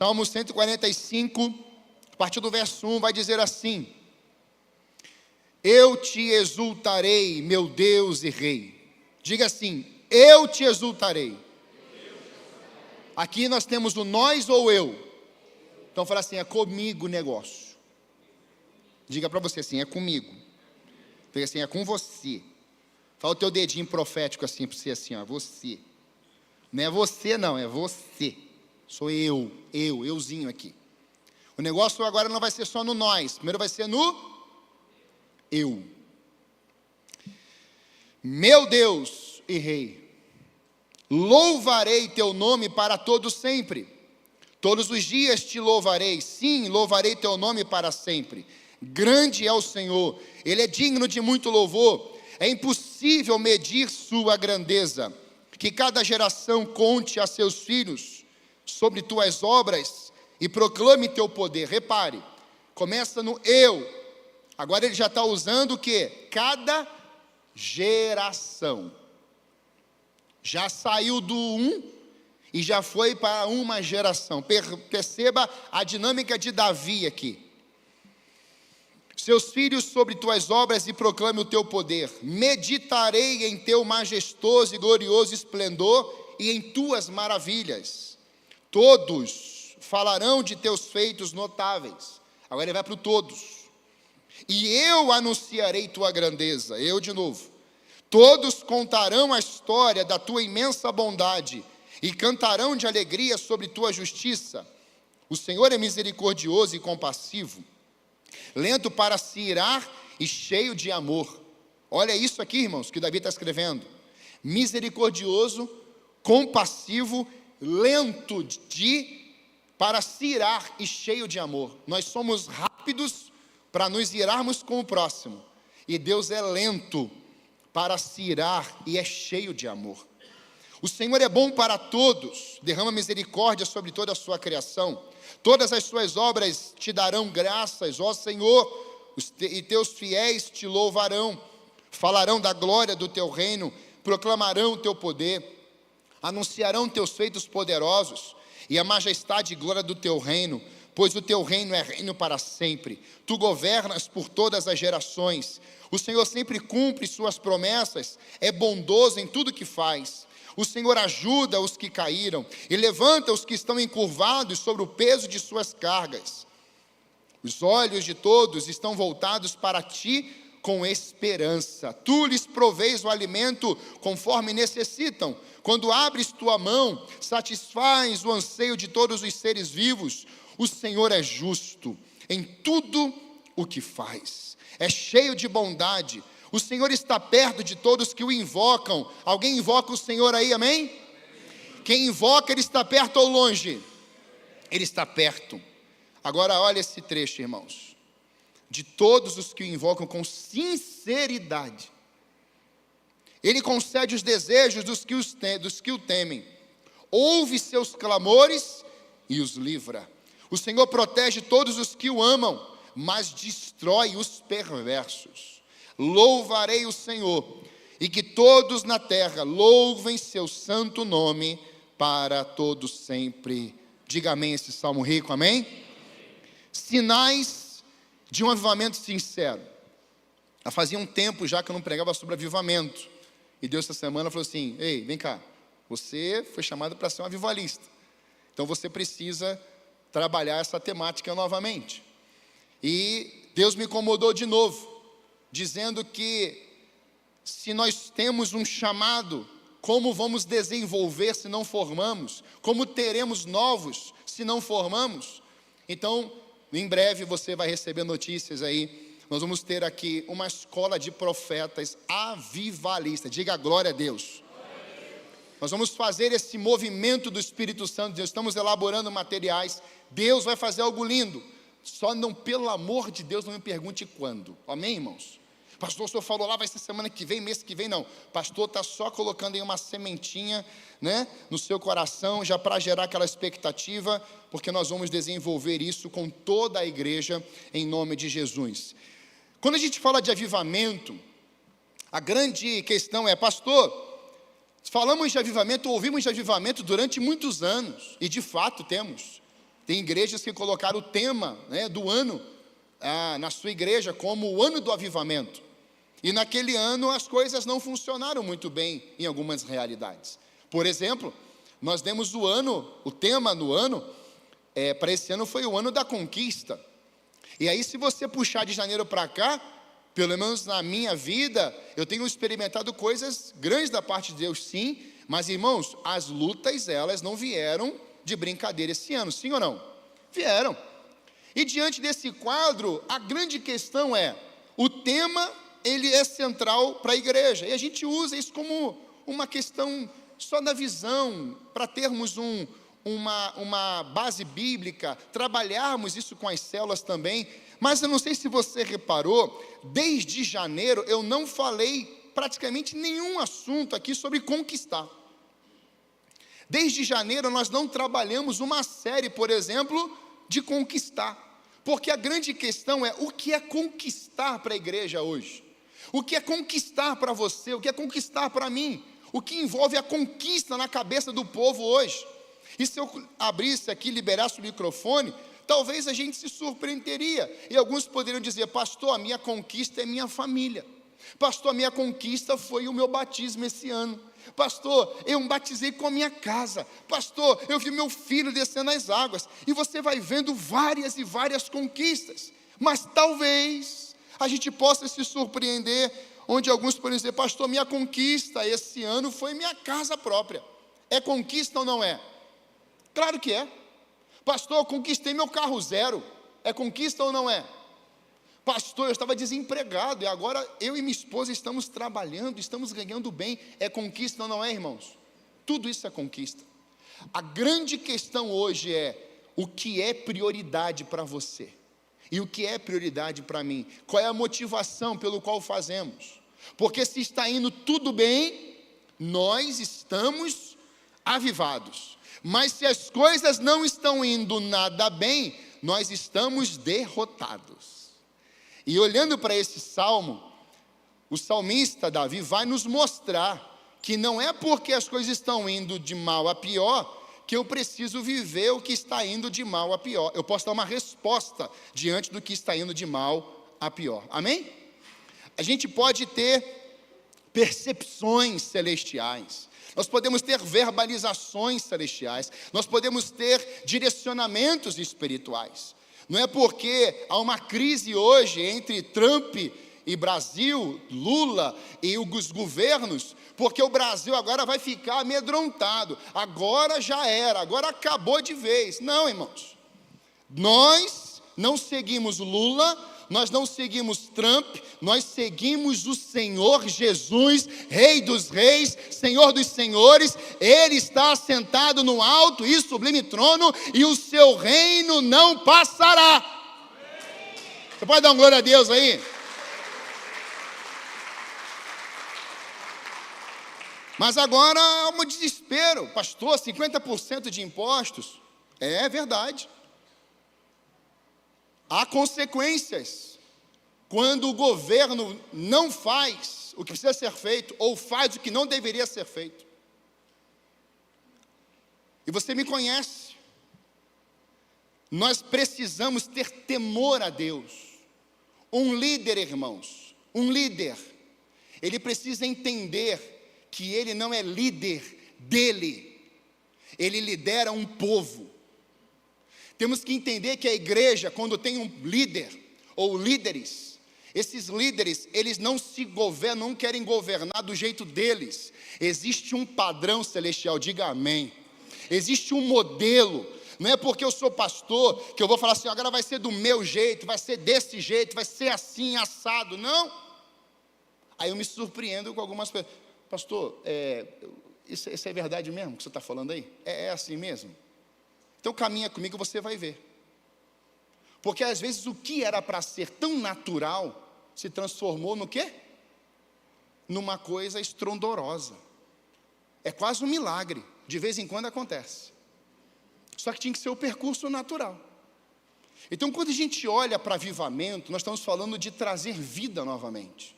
Salmo 145, a partir do verso 1, vai dizer assim: eu te exultarei, meu Deus e Rei. Diga assim: eu te exultarei. Aqui nós temos o nós ou eu. Então fala assim: é comigo o negócio. Diga para você assim: é comigo. Diga assim: é com você. Fala o teu dedinho profético assim para você, assim, ó, você. Não é você não, é você. Sou euzinho aqui. O negócio agora não vai ser só no nós, primeiro vai ser no eu. Meu Deus e Rei, louvarei teu nome para todo sempre. Todos os dias te louvarei, sim, louvarei teu nome para sempre. Grande é o Senhor, Ele é digno de muito louvor. É impossível medir sua grandeza. Que cada geração conte a seus filhos sobre tuas obras e proclame teu poder. Repare, começa no eu. Agora ele já está usando o quê? Cada geração. Já saiu do e já foi para uma geração. Perceba a dinâmica de Davi aqui. Seus filhos sobre tuas obras e proclame o teu poder. Meditarei em teu majestoso e glorioso esplendor e em tuas maravilhas. Todos falarão de teus feitos notáveis. Agora ele vai para o todos. E eu anunciarei tua grandeza. Eu de novo. Todos contarão a história da tua imensa bondade e cantarão de alegria sobre tua justiça. O Senhor é misericordioso e compassivo, lento para se irar e cheio de amor. Olha isso aqui, irmãos, que Davi está escrevendo. Misericordioso, compassivo, lento para se irar e cheio de amor. Nós somos rápidos para nos irarmos com o próximo. E Deus é lento para se irar e é cheio de amor. O Senhor é bom para todos, derrama misericórdia sobre toda a sua criação. Todas as suas obras te darão graças, ó Senhor, e teus fiéis te louvarão. Falarão da glória do teu reino, proclamarão o teu poder, anunciarão teus feitos poderosos e a majestade e glória do teu reino, pois o teu reino é reino para sempre. Tu governas por todas as gerações. O Senhor sempre cumpre suas promessas, é bondoso em tudo que faz. O Senhor ajuda os que caíram e levanta os que estão encurvados sobre o peso de suas cargas. Os olhos de todos estão voltados para ti com esperança. Tu lhes proveis o alimento conforme necessitam. Quando abres tua mão, satisfaz o anseio de todos os seres vivos. O Senhor é justo em tudo o que faz. É cheio de bondade. O Senhor está perto de todos que o invocam. Alguém invoca o Senhor aí, amém? Quem invoca, ele está perto ou longe? Ele está perto. Agora olha esse trecho, irmãos. De todos os que o invocam com sinceridade, ele concede os desejos dos que o temem. Ouve seus clamores e os livra. O Senhor protege todos os que o amam, mas destrói os perversos. Louvarei o Senhor, e que todos na terra louvem seu santo nome para todos sempre. Diga amém esse salmo rico, amém? Sinais de um avivamento sincero. Já fazia um tempo já que eu não pregava sobre avivamento, e Deus essa semana falou assim: ei, vem cá, você foi chamado para ser um avivalista, então você precisa trabalhar essa temática novamente. E Deus me incomodou de novo, dizendo que se nós temos um chamado, como vamos desenvolver se não formamos? Como teremos novos se não formamos? Então, em breve você vai receber notícias aí. Nós vamos ter aqui uma escola de profetas avivalistas. Diga glória a Deus. Nós vamos fazer esse movimento do Espírito Santo. Estamos elaborando materiais. Deus vai fazer algo lindo. Só não, pelo amor de Deus, não me pergunte quando. Amém, irmãos? Pastor, o senhor falou lá, vai ser semana que vem, mês que vem, não. Pastor está só colocando aí uma sementinha, né, no seu coração, já para gerar aquela expectativa, porque nós vamos desenvolver isso com toda a igreja, em nome de Jesus. Quando a gente fala de avivamento, a grande questão é: pastor, falamos de avivamento, ouvimos de avivamento durante muitos anos, e de fato temos. Tem igrejas que colocaram o tema, né, do ano na sua igreja como o ano do avivamento. E naquele ano as coisas não funcionaram muito bem em algumas realidades. Por exemplo, nós demos o tema do ano, para esse ano foi o ano da conquista. E aí, se você puxar de janeiro para cá, pelo menos na minha vida, eu tenho experimentado coisas grandes da parte de Deus, sim. Mas, irmãos, as lutas, elas não vieram de brincadeira esse ano, sim ou não? Vieram. E diante desse quadro, a grande questão é, o tema, ele é central para a igreja. E a gente usa isso como uma questão só da visão, para termos uma base bíblica, trabalharmos isso com as células também. Mas eu não sei se você reparou, desde janeiro eu não falei praticamente nenhum assunto aqui sobre conquistar. Desde janeiro nós não trabalhamos uma série, por exemplo, de conquistar. Porque a grande questão é, o que é conquistar para a igreja hoje? O que é conquistar para você? O que é conquistar para mim? O que envolve a conquista na cabeça do povo hoje? E se eu abrisse aqui, liberasse o microfone, talvez a gente se surpreenderia. E alguns poderiam dizer, pastor, a minha conquista é minha família. Pastor, a minha conquista foi o meu batismo esse ano. Pastor, eu me batizei com a minha casa. Pastor, eu vi meu filho descendo as águas. E você vai vendo várias e várias conquistas. Mas talvez a gente possa se surpreender, onde alguns podem dizer, pastor, minha conquista esse ano foi minha casa própria. É conquista ou não é? Claro que é. Pastor, eu conquistei meu carro zero. É conquista ou não é? Pastor, eu estava desempregado e agora eu e minha esposa estamos trabalhando, estamos ganhando bem. É conquista ou não é, irmãos? Tudo isso é conquista. A grande questão hoje é, o que é prioridade para você? E o que é prioridade para mim? Qual é a motivação pelo qual fazemos? Porque se está indo tudo bem, nós estamos avivados. Mas se as coisas não estão indo nada bem, nós estamos derrotados. E olhando para esse salmo, o salmista Davi vai nos mostrar que não é porque as coisas estão indo de mal a pior, que eu preciso viver o que está indo de mal a pior. Eu posso dar uma resposta diante do que está indo de mal a pior. Amém? A gente pode ter percepções celestiais. Nós podemos ter verbalizações celestiais, nós podemos ter direcionamentos espirituais. Não é porque há uma crise hoje entre Trump e Brasil, Lula e os governos, porque o Brasil agora vai ficar amedrontado, agora já era, agora acabou de vez. Não, irmãos, nós não seguimos Lula, nós não seguimos Trump, nós seguimos o Senhor Jesus, Rei dos reis, Senhor dos senhores. Ele está assentado no alto e sublime trono, e o seu reino não passará. Você pode dar uma glória a Deus aí? Mas agora há um desespero, pastor, 50% de impostos. É verdade. Há consequências quando o governo não faz o que precisa ser feito, ou faz o que não deveria ser feito. E você me conhece. Nós precisamos ter temor a Deus. Um líder, irmãos, um líder, ele precisa entender que ele não é líder dele, ele lidera um povo. Temos que entender que a igreja, quando tem um líder, ou líderes, esses líderes, eles não se governam, não querem governar do jeito deles. Existe um padrão celestial, diga amém. Existe um modelo. Não é porque eu sou pastor, que eu vou falar assim, agora vai ser do meu jeito, vai ser desse jeito, vai ser assim, assado. Não. Aí eu me surpreendo com algumas pessoas. Pastor, isso é verdade mesmo que você está falando aí? É assim mesmo? Então caminha comigo, você vai ver. Porque às vezes o que era para ser tão natural se transformou no quê? Numa coisa estrondorosa. É quase um milagre, de vez em quando acontece. Só que tinha que ser o percurso natural. Então quando a gente olha para avivamento, nós estamos falando de trazer vida novamente.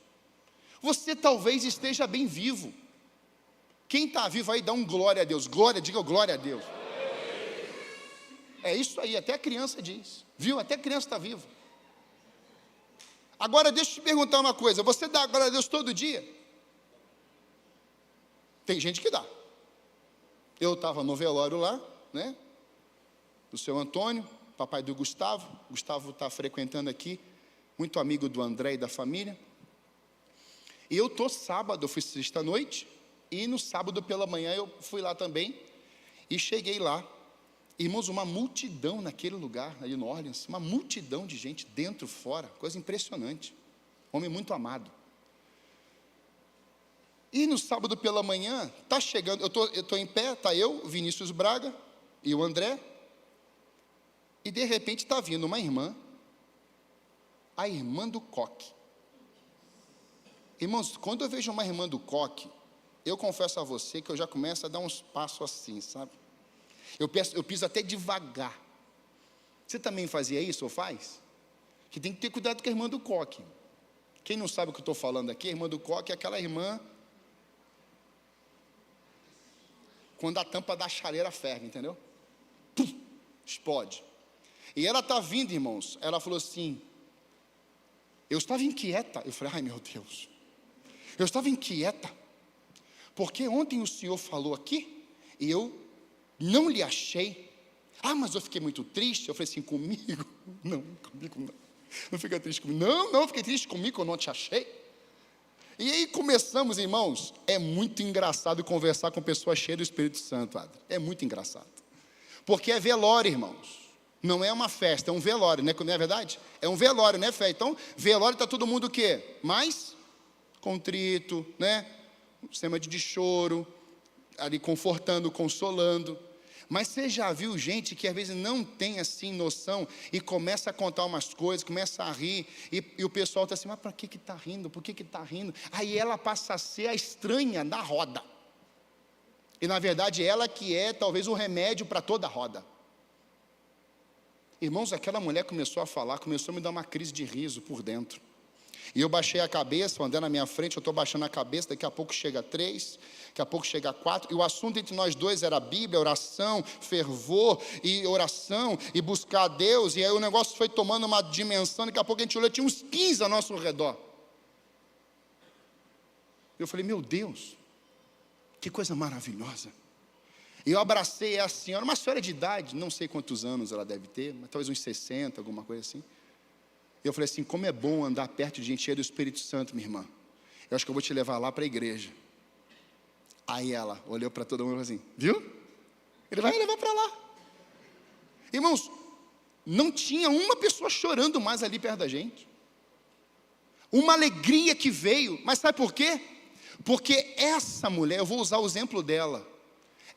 Você talvez esteja bem vivo. Quem está vivo aí dá um glória a Deus. Glória, diga glória a Deus. É isso aí, até a criança diz. Viu? Até a criança está viva. Agora, deixa eu te perguntar uma coisa. Você dá glória a Deus todo dia? Tem gente que dá. Eu estava no velório lá, né? Do seu Antônio, papai do Gustavo. Gustavo está frequentando aqui, muito amigo do André e da família. E eu estou sábado, eu fui sexta-noite, e no sábado pela manhã eu fui lá também, e cheguei lá. Irmãos, uma multidão naquele lugar, ali no Orleans, uma multidão de gente, dentro, fora, coisa impressionante. Homem muito amado. E no sábado pela manhã, está chegando, eu estou em pé, está eu, o Vinícius Braga e o André, e de repente está vindo uma irmã, a irmã do Coque. Irmãos, quando eu vejo uma irmã do Coque, eu confesso a você que eu já começo a dar uns passos assim, sabe? Eu piso até devagar. Você também fazia isso ou faz? Que tem que ter cuidado com a irmã do Coque. Quem não sabe o que eu estou falando aqui, a irmã do Coque é aquela irmã quando a tampa da chaleira ferve, entendeu? Pum, explode. E ela está vindo, irmãos, ela falou assim, eu estava inquieta. Eu falei, ai meu Deus, eu estava inquieta, porque ontem o senhor falou aqui, e eu não lhe achei. Ah, mas eu fiquei muito triste. Eu falei assim, comigo? Não, comigo não. Não fica triste comigo. Não, fiquei triste comigo, eu não te achei. E aí começamos, irmãos, é muito engraçado conversar com pessoas cheias do Espírito Santo, Adri. É muito engraçado. Porque é velório, irmãos. Não é uma festa, é um velório, né? Não é verdade? É um velório, não é festa. Então, velório está todo mundo o quê? Mais contrito, né? Sistema de choro, ali confortando, consolando. Mas você já viu gente que às vezes não tem assim noção e começa a contar umas coisas, começa a rir, e o pessoal está assim, mas para que está rindo? Por que está rindo? Aí ela passa a ser a estranha da roda. E na verdade ela que é talvez o remédio para toda a roda. Irmãos, aquela mulher começou a falar, começou a me dar uma crise de riso por dentro. E eu baixei a cabeça, andando na minha frente, eu estou baixando a cabeça, daqui a pouco chega 3, daqui a pouco chega 4, e o assunto entre nós dois era a Bíblia, oração, fervor, e oração, e buscar a Deus, e aí o negócio foi tomando uma dimensão, daqui a pouco a gente olhou, tinha uns 15 ao nosso redor. Eu falei, meu Deus, que coisa maravilhosa. E eu abracei a senhora, uma senhora de idade, não sei quantos anos ela deve ter, mas talvez uns 60, alguma coisa assim. Eu falei assim, como é bom andar perto de gente cheia do Espírito Santo, minha irmã. Eu acho que eu vou te levar lá para a igreja. Aí ela olhou para todo mundo e falou assim, viu? Ele vai me levar para lá. Irmãos, não tinha uma pessoa chorando mais ali perto da gente. Uma alegria que veio, mas sabe por quê? Porque essa mulher, eu vou usar o exemplo dela.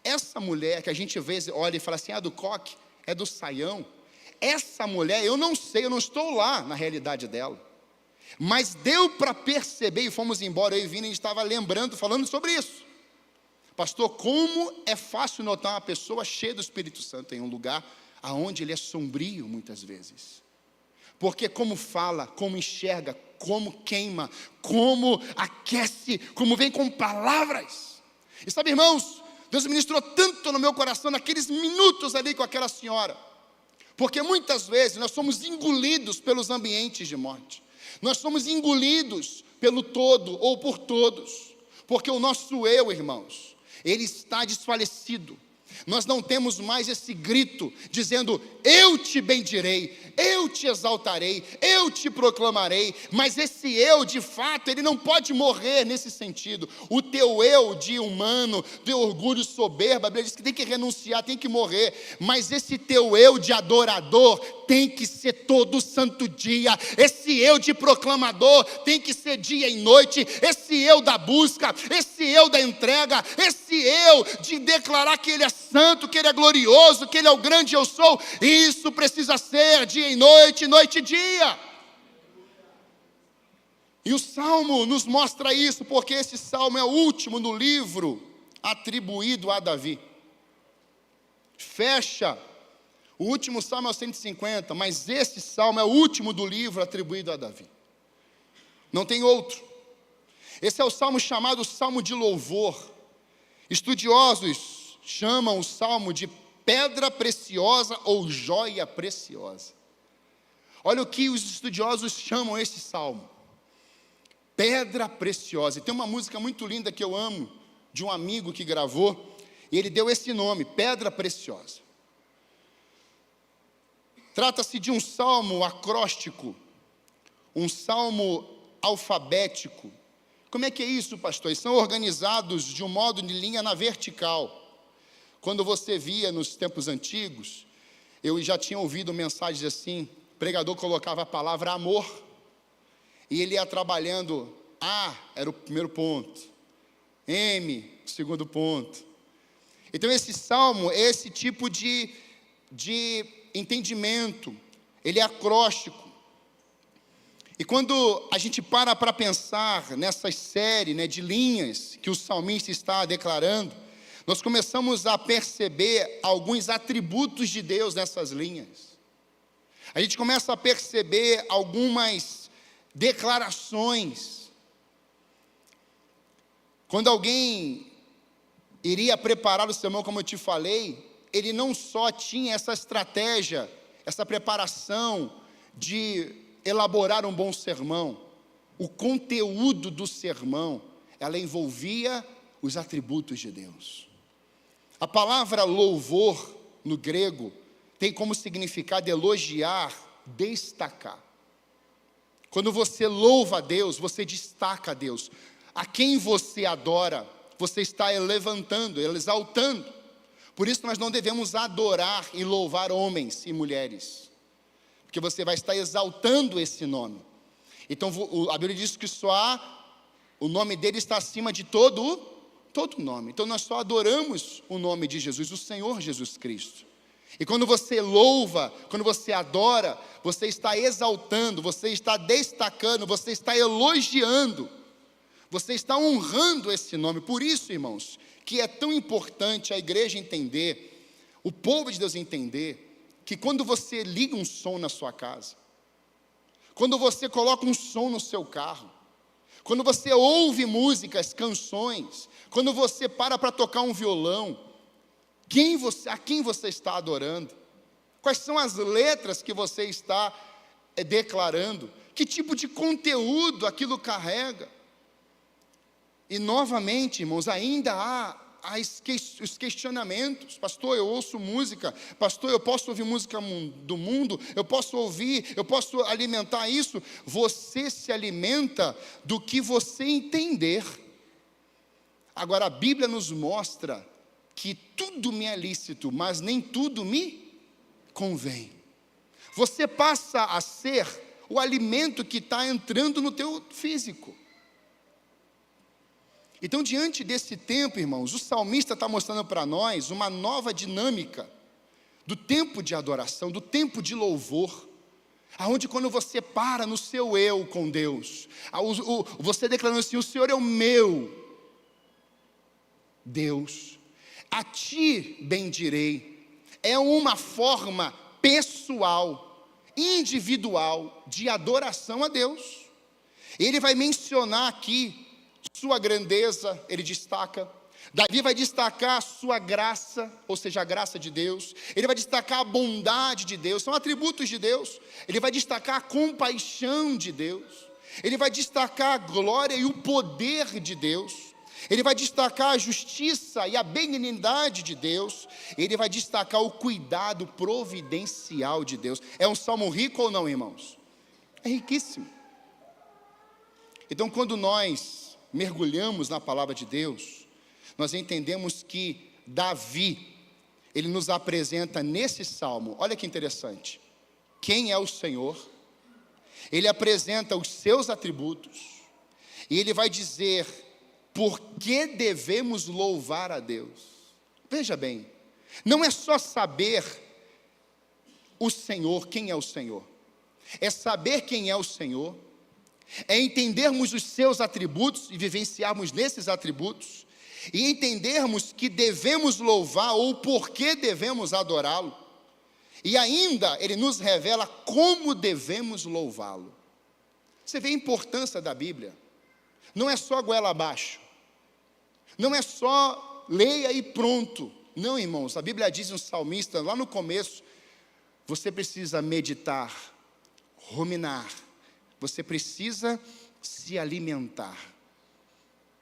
Essa mulher que a gente vê, olha e fala assim, do Coque, é do Saião. Essa mulher, eu não sei, eu não estou lá na realidade dela, mas deu para perceber, e fomos embora, eu e Vini, a gente estava lembrando, falando sobre isso. Pastor, como é fácil notar uma pessoa cheia do Espírito Santo em um lugar onde ele é sombrio muitas vezes. Porque como fala, como enxerga, como queima, como aquece, como vem com palavras. E sabe, irmãos, Deus ministrou tanto no meu coração naqueles minutos ali com aquela senhora. Porque muitas vezes nós somos engolidos pelos ambientes de morte. Nós somos engolidos pelo todo ou por todos. Porque o nosso eu, irmãos, ele está desfalecido. Nós não temos mais esse grito dizendo, eu te bendirei, eu te exaltarei, eu te proclamarei. Mas esse eu, de fato, ele não pode morrer nesse sentido. O teu eu de humano, de orgulho soberba, a Bíblia diz que tem que renunciar, tem que morrer. Mas esse teu eu de adorador tem que ser todo santo dia. Esse eu de proclamador tem que ser dia e noite. Esse eu da busca, esse eu da entrega, esse eu de declarar que ele é santo, que ele é glorioso, que ele é o grande eu sou. Isso precisa ser dia e noite, noite e dia. E o Salmo nos mostra isso, porque esse Salmo é o último no livro atribuído a Davi. Fecha. O último Salmo é o 150, mas esse Salmo é o último do livro atribuído a Davi. Não tem outro. Esse é o Salmo chamado Salmo de Louvor. Estudiosos chamam o Salmo de pedra preciosa ou joia preciosa. Olha o que os estudiosos chamam esse salmo: pedra preciosa. E tem uma música muito linda que eu amo, de um amigo que gravou, e ele deu esse nome, pedra preciosa. Trata-se de um salmo acróstico, um salmo alfabético. Como é que é isso, pastor? Eles são organizados de um modo de linha na vertical. Quando você via nos tempos antigos, eu já tinha ouvido mensagens assim, o pregador colocava a palavra amor, e ele ia trabalhando, A era o primeiro ponto, M, o segundo ponto. Então esse salmo é esse tipo de entendimento, ele é acróstico. E quando a gente para pensar nessa série, né, de linhas que o salmista está declarando, nós começamos a perceber alguns atributos de Deus nessas linhas. A gente começa a perceber algumas declarações. Quando alguém iria preparar o sermão, como eu te falei, ele não só tinha essa estratégia, essa preparação de elaborar um bom sermão. O conteúdo do sermão, ela envolvia os atributos de Deus. A palavra louvor, no grego, tem como significado elogiar, destacar. Quando você louva a Deus, você destaca a Deus. A quem você adora, você está levantando, exaltando. Por isso nós não devemos adorar e louvar homens e mulheres, porque você vai estar exaltando esse nome. Então a Bíblia diz que o nome dele está acima de todo nome. Então nós só adoramos o nome de Jesus, o Senhor Jesus Cristo. E quando você louva, quando você adora, você está exaltando, você está destacando, você está elogiando, você está honrando esse nome. Por isso, irmãos, que é tão importante a igreja entender, o povo de Deus entender, que quando você liga um som na sua casa, quando você coloca um som no seu carro, quando você ouve músicas, canções, quando você para tocar um violão, a quem você está adorando? Quais são as letras que você está declarando? Que tipo de conteúdo aquilo carrega? E novamente, irmãos, ainda há os questionamentos. Pastor, eu ouço música. Pastor, eu posso ouvir música do mundo? Eu posso alimentar isso? Você se alimenta do que você entender. Agora, a Bíblia nos mostra que tudo me é lícito, mas nem tudo me convém. Você passa a ser o alimento que está entrando no teu físico. Então, diante desse tempo, irmãos, o salmista está mostrando para nós uma nova dinâmica do tempo de adoração, do tempo de louvor, aonde quando você para no seu eu com Deus, você declarando assim: o Senhor é o meu Deus, a ti bendirei. É uma forma pessoal, individual, de adoração a Deus. Ele vai mencionar aqui sua grandeza, ele destaca. Davi vai destacar a sua graça, ou seja, a graça de Deus. Ele vai destacar a bondade de Deus, são atributos de Deus. Ele vai destacar a compaixão de Deus. Ele vai destacar a glória e o poder de Deus. Ele vai destacar a justiça e a benignidade de Deus. Ele vai destacar o cuidado providencial de Deus. É um salmo rico ou não, irmãos? É riquíssimo. Então, quando nós mergulhamos na palavra de Deus, nós entendemos que Davi, ele nos apresenta nesse salmo, olha que interessante, quem é o Senhor, ele apresenta os seus atributos, e ele vai dizer por que devemos louvar a Deus. Veja bem, não é só saber o Senhor, quem é o Senhor, é saber quem é o Senhor, é entendermos os seus atributos e vivenciarmos nesses atributos, e entendermos que devemos louvar ou por que devemos adorá-lo, e ainda ele nos revela como devemos louvá-lo. Você vê a importância da Bíblia, não é só goela abaixo, não é só leia e pronto, Não, irmãos, a Bíblia diz no salmista, lá no começo, você precisa meditar, ruminar, você precisa se alimentar.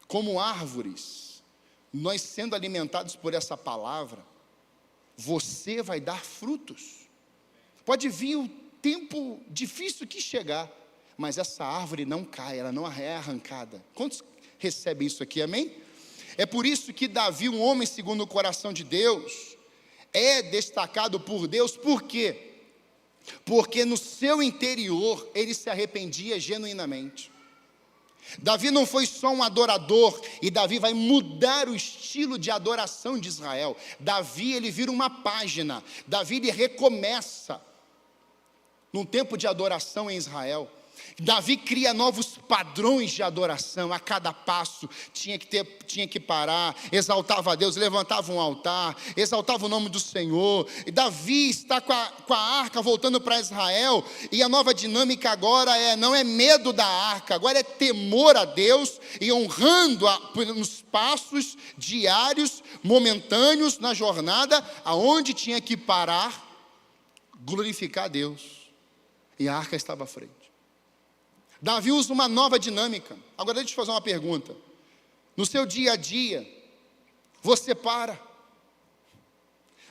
Como árvores, nós sendo alimentados por essa palavra, você vai dar frutos. Pode vir o tempo difícil que chegar, mas essa árvore não cai, ela não é arrancada. Quantos recebem isso aqui, amém? É por isso que Davi, um homem segundo o coração de Deus, é destacado por Deus. Por quê? Porque no seu interior ele se arrependia genuinamente. Davi não foi só um adorador, e Davi vai mudar o estilo de adoração de Israel. Davi, ele vira uma página. Davi, ele recomeça num tempo de adoração em Israel. Davi cria novos padrões de adoração. A cada passo tinha que parar, exaltava a Deus, levantava um altar, exaltava o nome do Senhor. E Davi está com a arca voltando para Israel, e a nova dinâmica agora não é medo da arca, agora é temor a Deus e honrando nos passos diários, momentâneos na jornada, aonde tinha que parar, glorificar a Deus, e a arca estava à frente. Davi usa uma nova dinâmica. Agora deixa eu te fazer uma pergunta. No seu dia a dia, você para,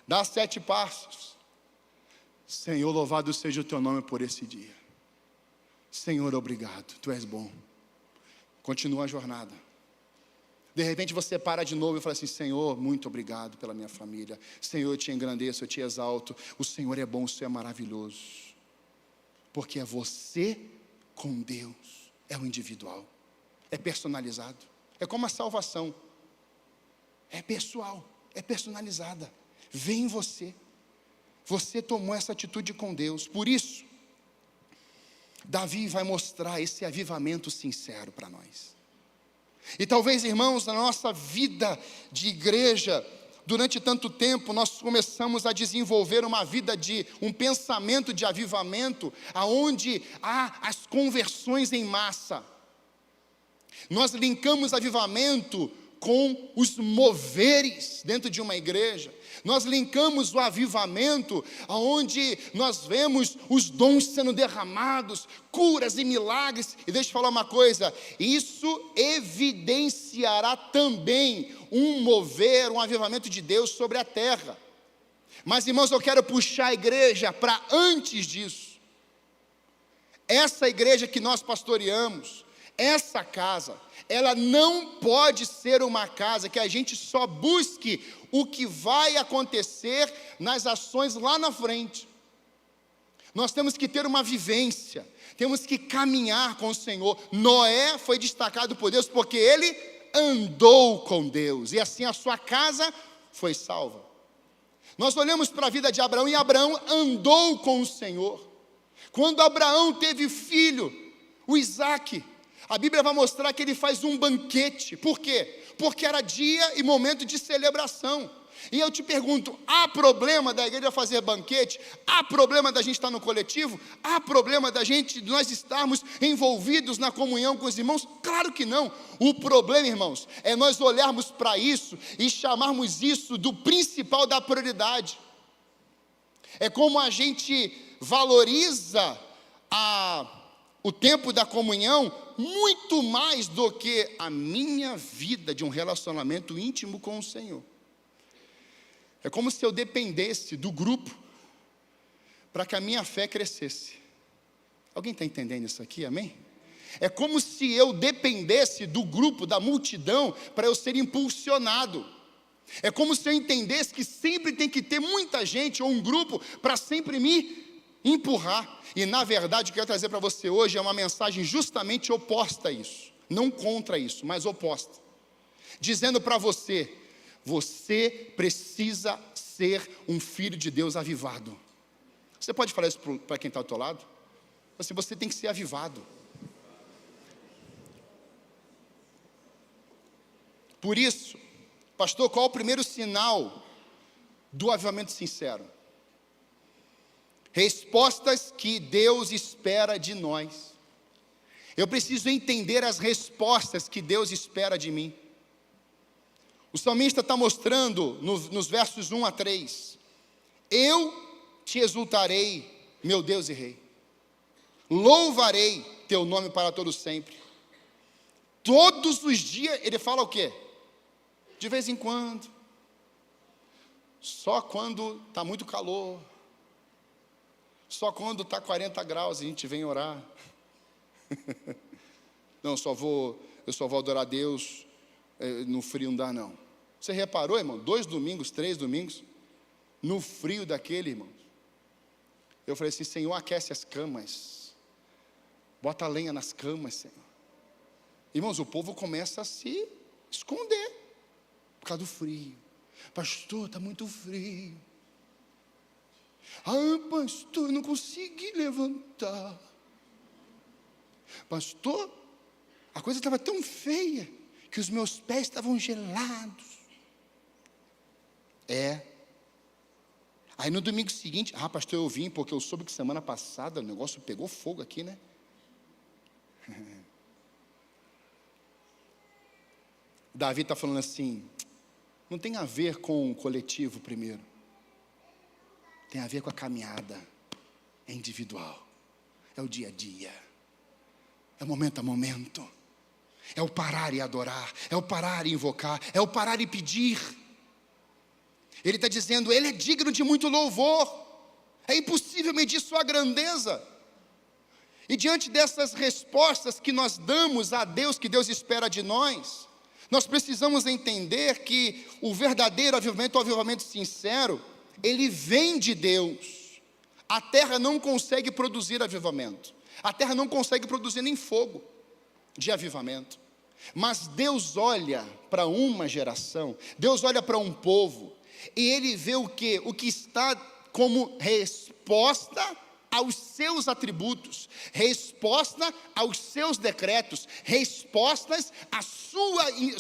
dá 7 passos. Senhor, louvado seja o teu nome por esse dia. Senhor, obrigado, tu és bom. Continua a jornada. De repente você para de novo e fala assim: Senhor, muito obrigado pela minha família. Senhor, eu te engrandeço, eu te exalto. O Senhor é bom, o Senhor é maravilhoso. Porque é você com Deus, é o individual, é personalizado, é como a salvação, é pessoal, é personalizada, vem em você, você tomou essa atitude com Deus. Por isso, Davi vai mostrar esse avivamento sincero para nós. E talvez, irmãos, na nossa vida de igreja, durante tanto tempo, nós começamos a desenvolver um pensamento de avivamento, aonde há as conversões em massa. Nós linkamos avivamento com os moveres dentro de uma igreja. Nós linkamos o avivamento, aonde nós vemos os dons sendo derramados, curas e milagres. E deixa eu falar uma coisa, isso evidenciará também um mover, um avivamento de Deus sobre a terra. Mas, irmãos, eu quero puxar a igreja para antes disso. Essa igreja que nós pastoreamos, essa casa, ela não pode ser uma casa que a gente só busque o que vai acontecer nas ações lá na frente. Nós temos que ter uma vivência, temos que caminhar com o Senhor. Noé foi destacado por Deus porque ele andou com Deus, e assim a sua casa foi salva. Nós olhamos para a vida de Abraão, e Abraão andou com o Senhor. Quando Abraão teve filho, o Isaque, a Bíblia vai mostrar que ele faz um banquete. Por quê? Porque era dia e momento de celebração. E eu te pergunto, há problema da igreja fazer banquete? Há problema da gente estar no coletivo? Há problema de nós estarmos envolvidos na comunhão com os irmãos? Claro que não. O problema, irmãos, é nós olharmos para isso e chamarmos isso do principal, da prioridade. É como a gente valoriza o tempo da comunhão muito mais do que a minha vida de um relacionamento íntimo com o Senhor. É como se eu dependesse do grupo para que a minha fé crescesse. Alguém está entendendo isso aqui, amém? É como se eu dependesse do grupo, da multidão, para eu ser impulsionado. É como se eu entendesse que sempre tem que ter muita gente ou um grupo para sempre me empurrar. E na verdade o que eu quero trazer para você hoje é uma mensagem justamente oposta a isso. Não contra isso, mas oposta. Dizendo para você, você precisa ser um filho de Deus avivado. Você pode falar isso para quem está ao teu lado? Você tem que ser avivado. Por isso, pastor, qual é o primeiro sinal do avivamento sincero? Respostas que Deus espera de nós. Eu preciso entender as respostas que Deus espera de mim. O salmista está mostrando nos versos 1 a 3, eu te exultarei, meu Deus e Rei, louvarei teu nome para todo sempre. Todos os dias, ele fala o quê? De vez em quando, só quando está muito calor, só quando está 40 graus a gente vem orar. Não, eu só vou adorar a Deus no frio, não dá não. Você reparou, irmão? 2 domingos, 3 domingos, no frio daquele, irmão. Eu falei assim, Senhor, aquece as camas, bota lenha nas camas, Senhor. Irmãos, o povo começa a se esconder, por causa do frio. Pastor, está muito frio. Ah, pastor, eu não consegui levantar. Pastor, a coisa estava tão feia, que os meus pés estavam gelados. Aí no domingo seguinte, pastor, eu vim, porque eu soube que semana passada o negócio pegou fogo aqui, né? Davi está falando assim, não tem a ver com o coletivo primeiro, tem a ver com a caminhada, é individual, é o dia a dia, é momento a momento, é o parar e adorar, é o parar e invocar, é o parar e pedir. Ele está dizendo, ele é digno de muito louvor, é impossível medir sua grandeza. E diante dessas respostas que nós damos a Deus, que Deus espera de nós, nós precisamos entender que o verdadeiro avivamento, o avivamento sincero, ele vem de Deus. A terra não consegue produzir avivamento, a terra não consegue produzir nem fogo de avivamento, mas Deus olha para uma geração, Deus olha para um povo, e Ele vê o que? O que está como resposta aos seus atributos, resposta aos seus decretos, respostas ao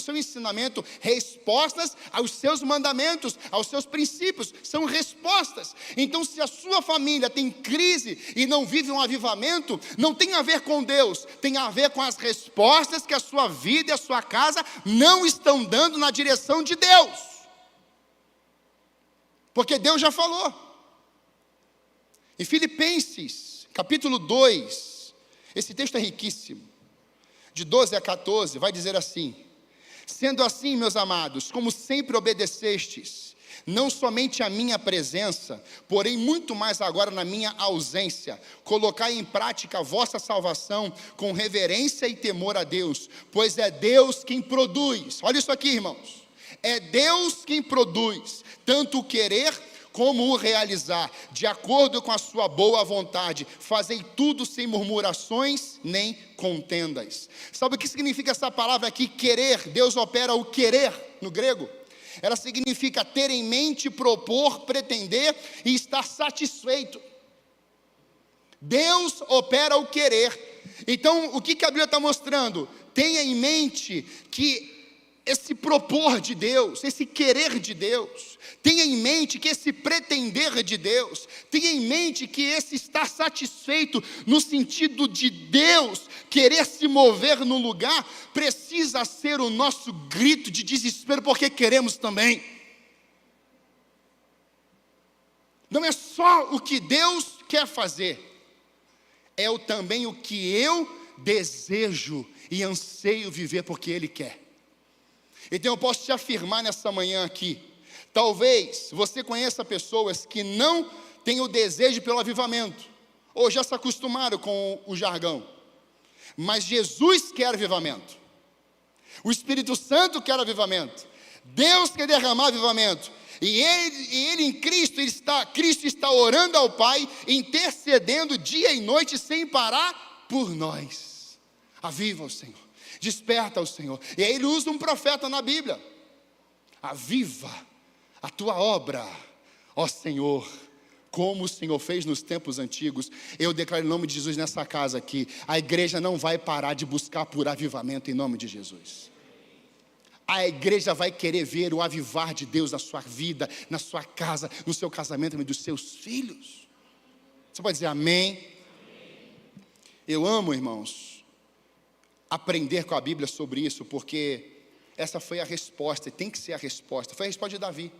seu ensinamento, respostas aos seus mandamentos, aos seus princípios, são respostas. Então, se a sua família tem crise e não vive um avivamento, não tem a ver com Deus, tem a ver com as respostas que a sua vida e a sua casa não estão dando na direção de Deus, porque Deus já falou. Em Filipenses, capítulo 2, esse texto é riquíssimo, de 12 a 14, vai dizer assim, sendo assim, meus amados, como sempre obedecestes, não somente a minha presença, porém muito mais agora na minha ausência, colocai em prática a vossa salvação com reverência e temor a Deus, pois é Deus quem produz, olha isso aqui, irmãos, é Deus quem produz, tanto o querer como o realizar, de acordo com a sua boa vontade, fazei tudo sem murmurações nem contendas. Sabe o que significa essa palavra aqui, querer? Deus opera o querer no grego. Ela significa ter em mente, propor, pretender e estar satisfeito. Deus opera o querer. Então, o que a Bíblia está mostrando? Tenha em mente que esse propor de Deus, esse querer de Deus, tenha em mente que esse pretender de Deus, tenha em mente que esse estar satisfeito no sentido de Deus querer se mover no lugar, precisa ser o nosso grito de desespero, porque queremos também. Não é só o que Deus quer fazer, é também o que eu desejo e anseio viver porque Ele quer. Então eu posso te afirmar nessa manhã aqui, talvez você conheça pessoas que não têm o desejo pelo avivamento, ou já se acostumaram com o jargão, mas Jesus quer avivamento, o Espírito Santo quer avivamento, Deus quer derramar avivamento, e ele em Cristo está orando ao Pai, intercedendo dia e noite sem parar por nós. Aviva o Senhor, desperta o Senhor. E aí ele usa um profeta na Bíblia, aviva a tua obra, ó Senhor, como o Senhor fez nos tempos antigos. Eu declaro em nome de Jesus nessa casa aqui, a igreja não vai parar de buscar por avivamento em nome de Jesus. A igreja vai querer ver o avivar de Deus na sua vida, na sua casa, no seu casamento e dos seus filhos. Você pode dizer amém? Eu amo, irmãos, aprender com a Bíblia sobre isso, porque Essa foi a resposta, e tem que ser a resposta. Foi a resposta de Davi.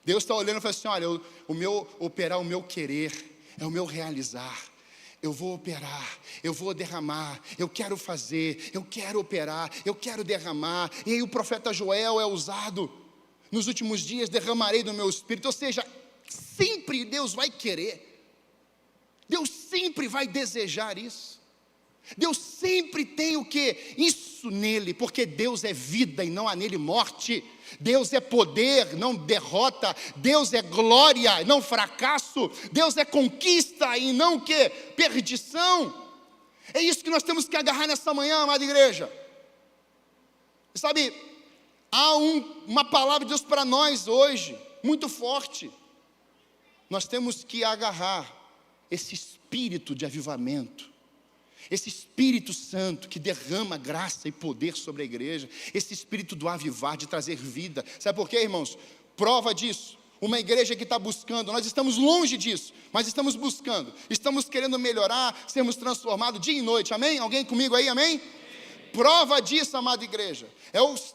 Deus está olhando e falando assim: olha, o meu operar, o meu querer, é o meu realizar. Eu vou operar, eu vou derramar, eu quero fazer, eu quero operar, eu quero derramar. E aí o profeta Joel é usado: nos últimos dias derramarei do meu espírito. Ou seja, sempre Deus vai querer, Deus sempre vai desejar isso. Deus sempre tem o quê? Isso nele, porque Deus é vida e não há nele morte. Deus é poder, não derrota. Deus é glória, não fracasso. Deus é conquista e não o quê? Perdição. É isso que nós temos que agarrar nessa manhã, amada igreja. Sabe, há uma palavra de Deus para nós hoje, muito forte. Nós temos que agarrar esse espírito de avivamento, esse Espírito Santo que derrama graça e poder sobre a igreja, esse espírito do avivar, de trazer vida. Sabe por quê, irmãos? Prova disso, uma igreja que está buscando, nós estamos longe disso, mas estamos buscando, estamos querendo melhorar, sermos transformados dia e noite, amém? Alguém comigo aí, amém? Prova disso, amada igreja,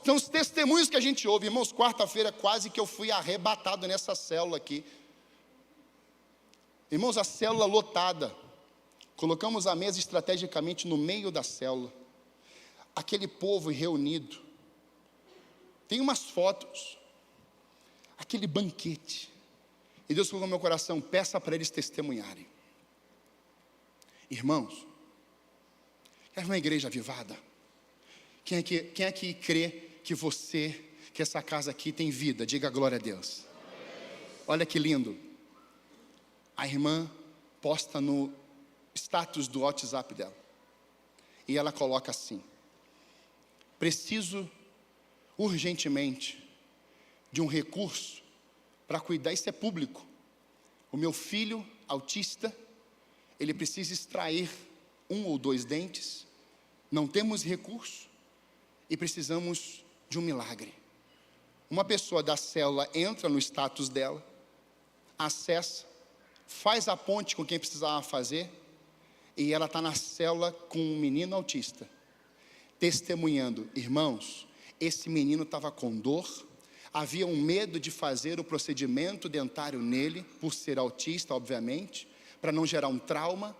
são os testemunhos que a gente ouve. Irmãos, quarta-feira quase que eu fui arrebatado nessa célula aqui. Irmãos, a célula lotada, colocamos a mesa estrategicamente no meio da célula, aquele povo reunido, tem umas fotos, aquele banquete, e Deus colocou no meu coração: peça para eles testemunharem. Irmãos, é uma igreja avivada. Quem é que crê que essa casa aqui tem vida? Diga glória a Deus. Olha que lindo, a irmã posta no status do WhatsApp dela, e ela coloca assim: preciso urgentemente de um recurso para cuidar, isso é público, o meu filho autista, ele precisa extrair 1 ou 2 dentes, não temos recurso e precisamos de um milagre. Uma pessoa da célula entra no status dela, acessa, faz a ponte com quem precisava fazer, e ela está na célula com um menino autista, testemunhando: irmãos, esse menino estava com dor, havia um medo de fazer o procedimento dentário nele, por ser autista, obviamente, para não gerar um trauma,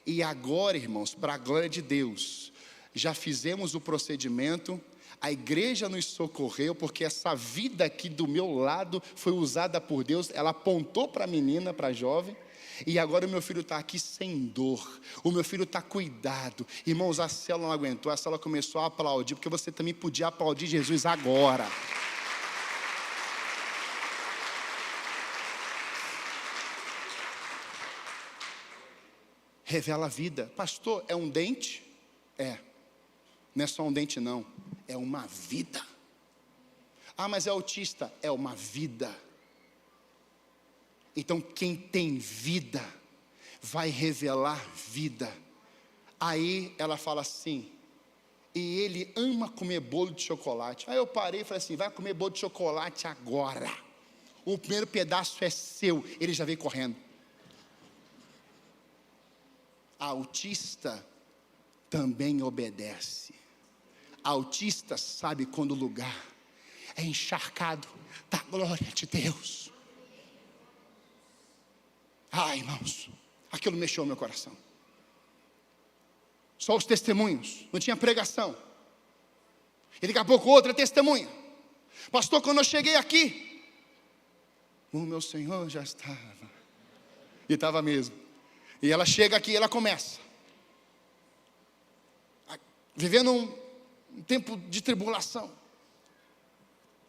e agora, irmãos, para a glória de Deus, já fizemos o procedimento, a igreja nos socorreu, porque essa vida aqui do meu lado foi usada por Deus. Ela apontou para a menina, para a jovem, e agora o meu filho está aqui sem dor, o meu filho está cuidado. Irmãos, a célula não aguentou, a célula começou a aplaudir, porque você também podia aplaudir Jesus agora. Revela a vida. Pastor, é um dente? Não é só um dente não, é uma vida. Ah, mas é autista? É uma vida. Então quem tem vida vai revelar vida. Aí ela fala assim: e ele ama comer bolo de chocolate. Aí eu parei e falei assim: vai comer bolo de chocolate agora, o primeiro pedaço é seu. Ele já veio correndo. A autista também obedece. A autista sabe quando o lugar é encharcado da glória de Deus. Irmãos, aquilo mexeu no meu coração. Só os testemunhos, não tinha pregação. E daqui a pouco outra testemunha: pastor, quando eu cheguei aqui, o meu Senhor já estava. E estava mesmo. E ela chega aqui e ela começa, vivendo um tempo de tribulação.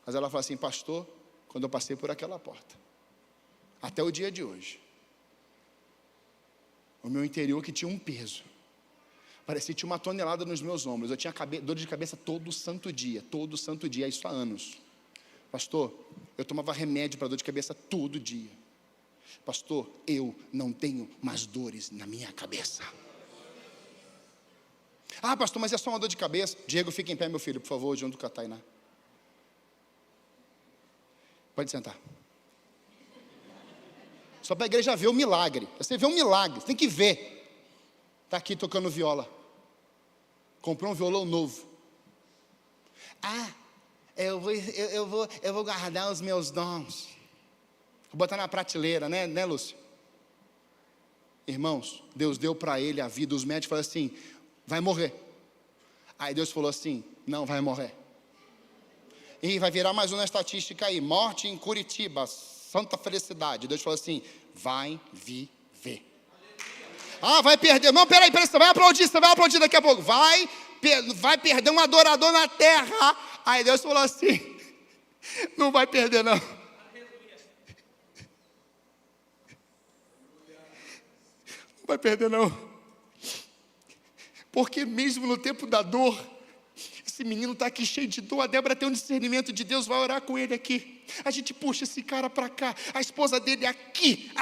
Mas ela fala assim: pastor, quando eu passei por aquela porta, até o dia de hoje, o meu interior que tinha um peso, parecia que tinha 1 tonelada nos meus ombros. Eu tinha dor de cabeça todo santo dia, isso há anos. Pastor, eu tomava remédio para dor de cabeça todo dia. Pastor, eu não tenho mais dores na minha cabeça. Pastor, mas é só uma dor de cabeça. Diego, fica em pé, meu filho, por favor, junto com a Tainá. Pode sentar. Só para a igreja ver o milagre. Você vê um milagre, você tem que ver. Está aqui tocando viola. Comprou um violão novo. eu vou guardar os meus dons. Vou botar na prateleira, né, Lúcio? Irmãos, Deus deu para ele a vida. Os médicos falaram assim: vai morrer. Aí Deus falou assim: não vai morrer. E vai virar mais uma estatística aí: morte em Curitiba, santa felicidade. Deus falou assim: vai viver. Vai perder. Não, peraí, você vai aplaudir daqui a pouco. Vai perder um adorador na terra. Aí Deus falou assim: não vai perder não. Não vai perder não. Porque mesmo no tempo da dor, esse menino está aqui cheio de dor. A Débora tem um discernimento de Deus, vai orar com ele aqui. A gente puxa esse cara para cá. A esposa dele aqui.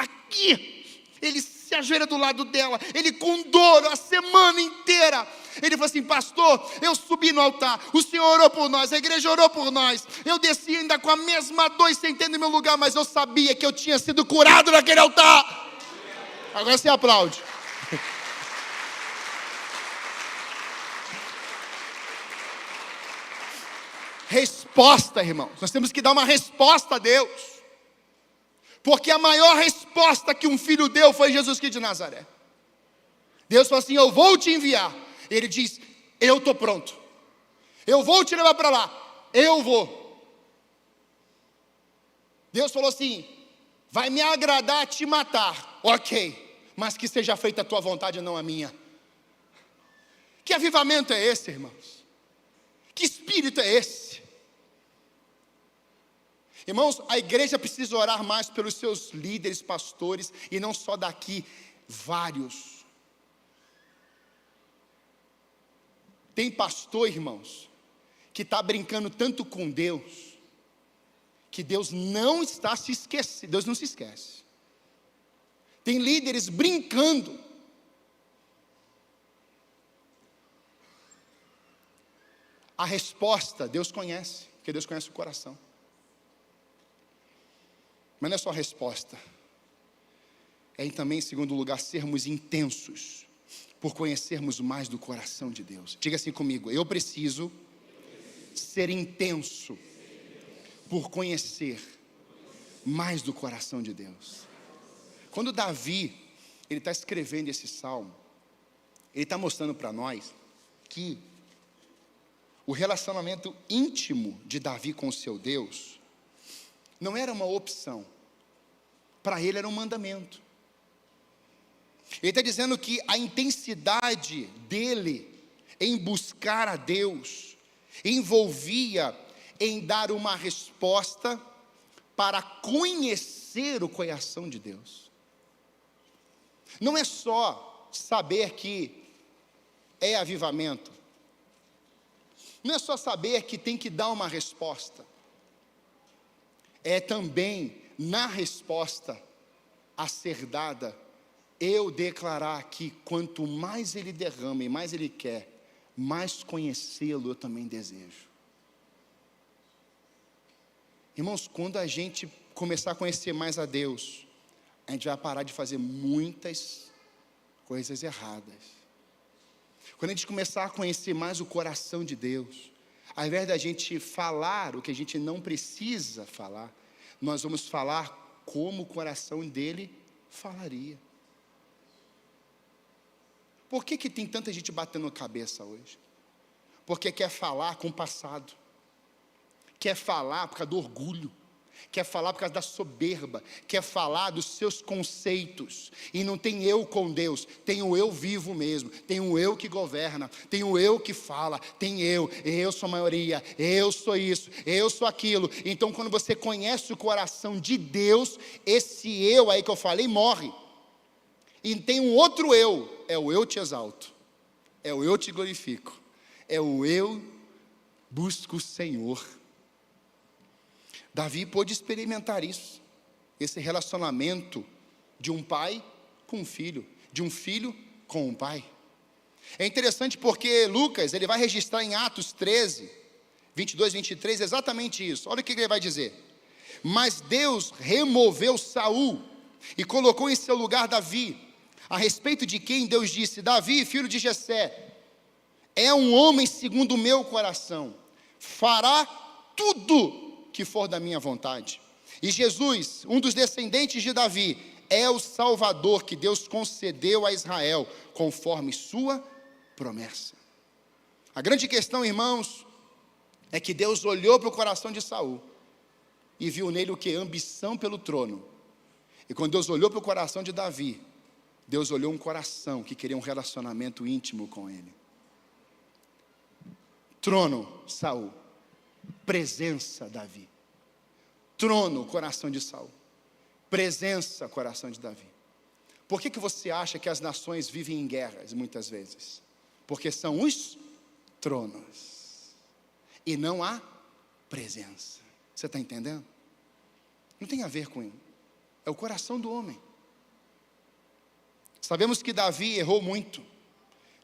Ele se ajoelha do lado dela. Ele com dor a semana inteira. Ele falou assim: pastor, eu subi no altar, o senhor orou por nós, a igreja orou por nós. Eu desci ainda com a mesma dor, sentei no meu lugar, mas eu sabia que eu tinha sido curado naquele altar. Agora você aplaude. Resposta, irmãos. Nós temos que dar uma resposta a Deus. Porque a maior resposta que um filho deu foi Jesus Cristo de Nazaré. Deus falou assim: eu vou te enviar. Ele diz: eu estou pronto. Eu vou te levar para lá. Eu vou. Deus falou assim: vai me agradar te matar. Ok, mas que seja feita a tua vontade e não a minha. Que avivamento é esse, irmãos? Que espírito é esse? Irmãos, a igreja precisa orar mais pelos seus líderes, pastores, e não só daqui, vários. Tem pastor, irmãos, que está brincando tanto com Deus, que Deus não está se esquecendo, Deus não se esquece. Tem líderes brincando. A resposta, Deus conhece, porque Deus conhece o coração. Mas não é só a resposta. É também, em segundo lugar, sermos intensos, por conhecermos mais do coração de Deus. Diga assim comigo: eu preciso ser intenso, por conhecer mais do coração de Deus. Quando Davi, ele está escrevendo esse salmo, ele está mostrando para nós que o relacionamento íntimo de Davi com o seu Deus não era uma opção, para ele era um mandamento. Ele está dizendo que a intensidade dele em buscar a Deus envolvia em dar uma resposta para conhecer o coração de Deus. Não é só saber que é avivamento, não é só saber que tem que dar uma resposta, é também na resposta a ser dada, eu declarar que quanto mais Ele derrama e mais Ele quer, mais conhecê-lo eu também desejo. Irmãos, quando a gente começar a conhecer mais a Deus, a gente vai parar de fazer muitas coisas erradas. Quando a gente começar a conhecer mais o coração de Deus, ao invés da gente falar o que a gente não precisa falar, nós vamos falar como o coração dele falaria. Por que tem tanta gente batendo a cabeça hoje? Porque quer falar com o passado, quer falar por causa do orgulho, quer falar por causa da soberba, quer falar dos seus conceitos, e não tem eu com Deus, tem o eu vivo mesmo, tem o eu que governa, tem o eu que fala, tem eu sou a maioria, eu sou isso, eu sou aquilo. Então quando você conhece o coração de Deus, esse eu aí que eu falei morre, e tem um outro eu, é o eu te exalto, é o eu te glorifico, é o eu busco o Senhor. Davi pôde experimentar isso, esse relacionamento de um pai com um filho, de um filho com um pai. É interessante porque Lucas, ele vai registrar em Atos 13, 22, 23, exatamente isso. Olha o que ele vai dizer: mas Deus removeu Saul e colocou em seu lugar Davi, a respeito de quem Deus disse: Davi, filho de Jessé, é um homem segundo o meu coração, fará tudo que for da minha vontade. E Jesus, um dos descendentes de Davi, é o Salvador que Deus concedeu a Israel, conforme sua promessa. A grande questão, irmãos, é que Deus olhou para o coração de Saul e viu nele o que? Ambição pelo trono. E quando Deus olhou para o coração de Davi, Deus olhou um coração que queria um relacionamento íntimo com ele. Trono, Saul. Presença, Davi. Trono, coração de Saul. Presença, coração de Davi. Por que você acha que as nações vivem em guerras, muitas vezes? Porque são os tronos. E não há presença. Você está entendendo? Não tem a ver com ele. É o coração do homem. Sabemos que Davi errou muito.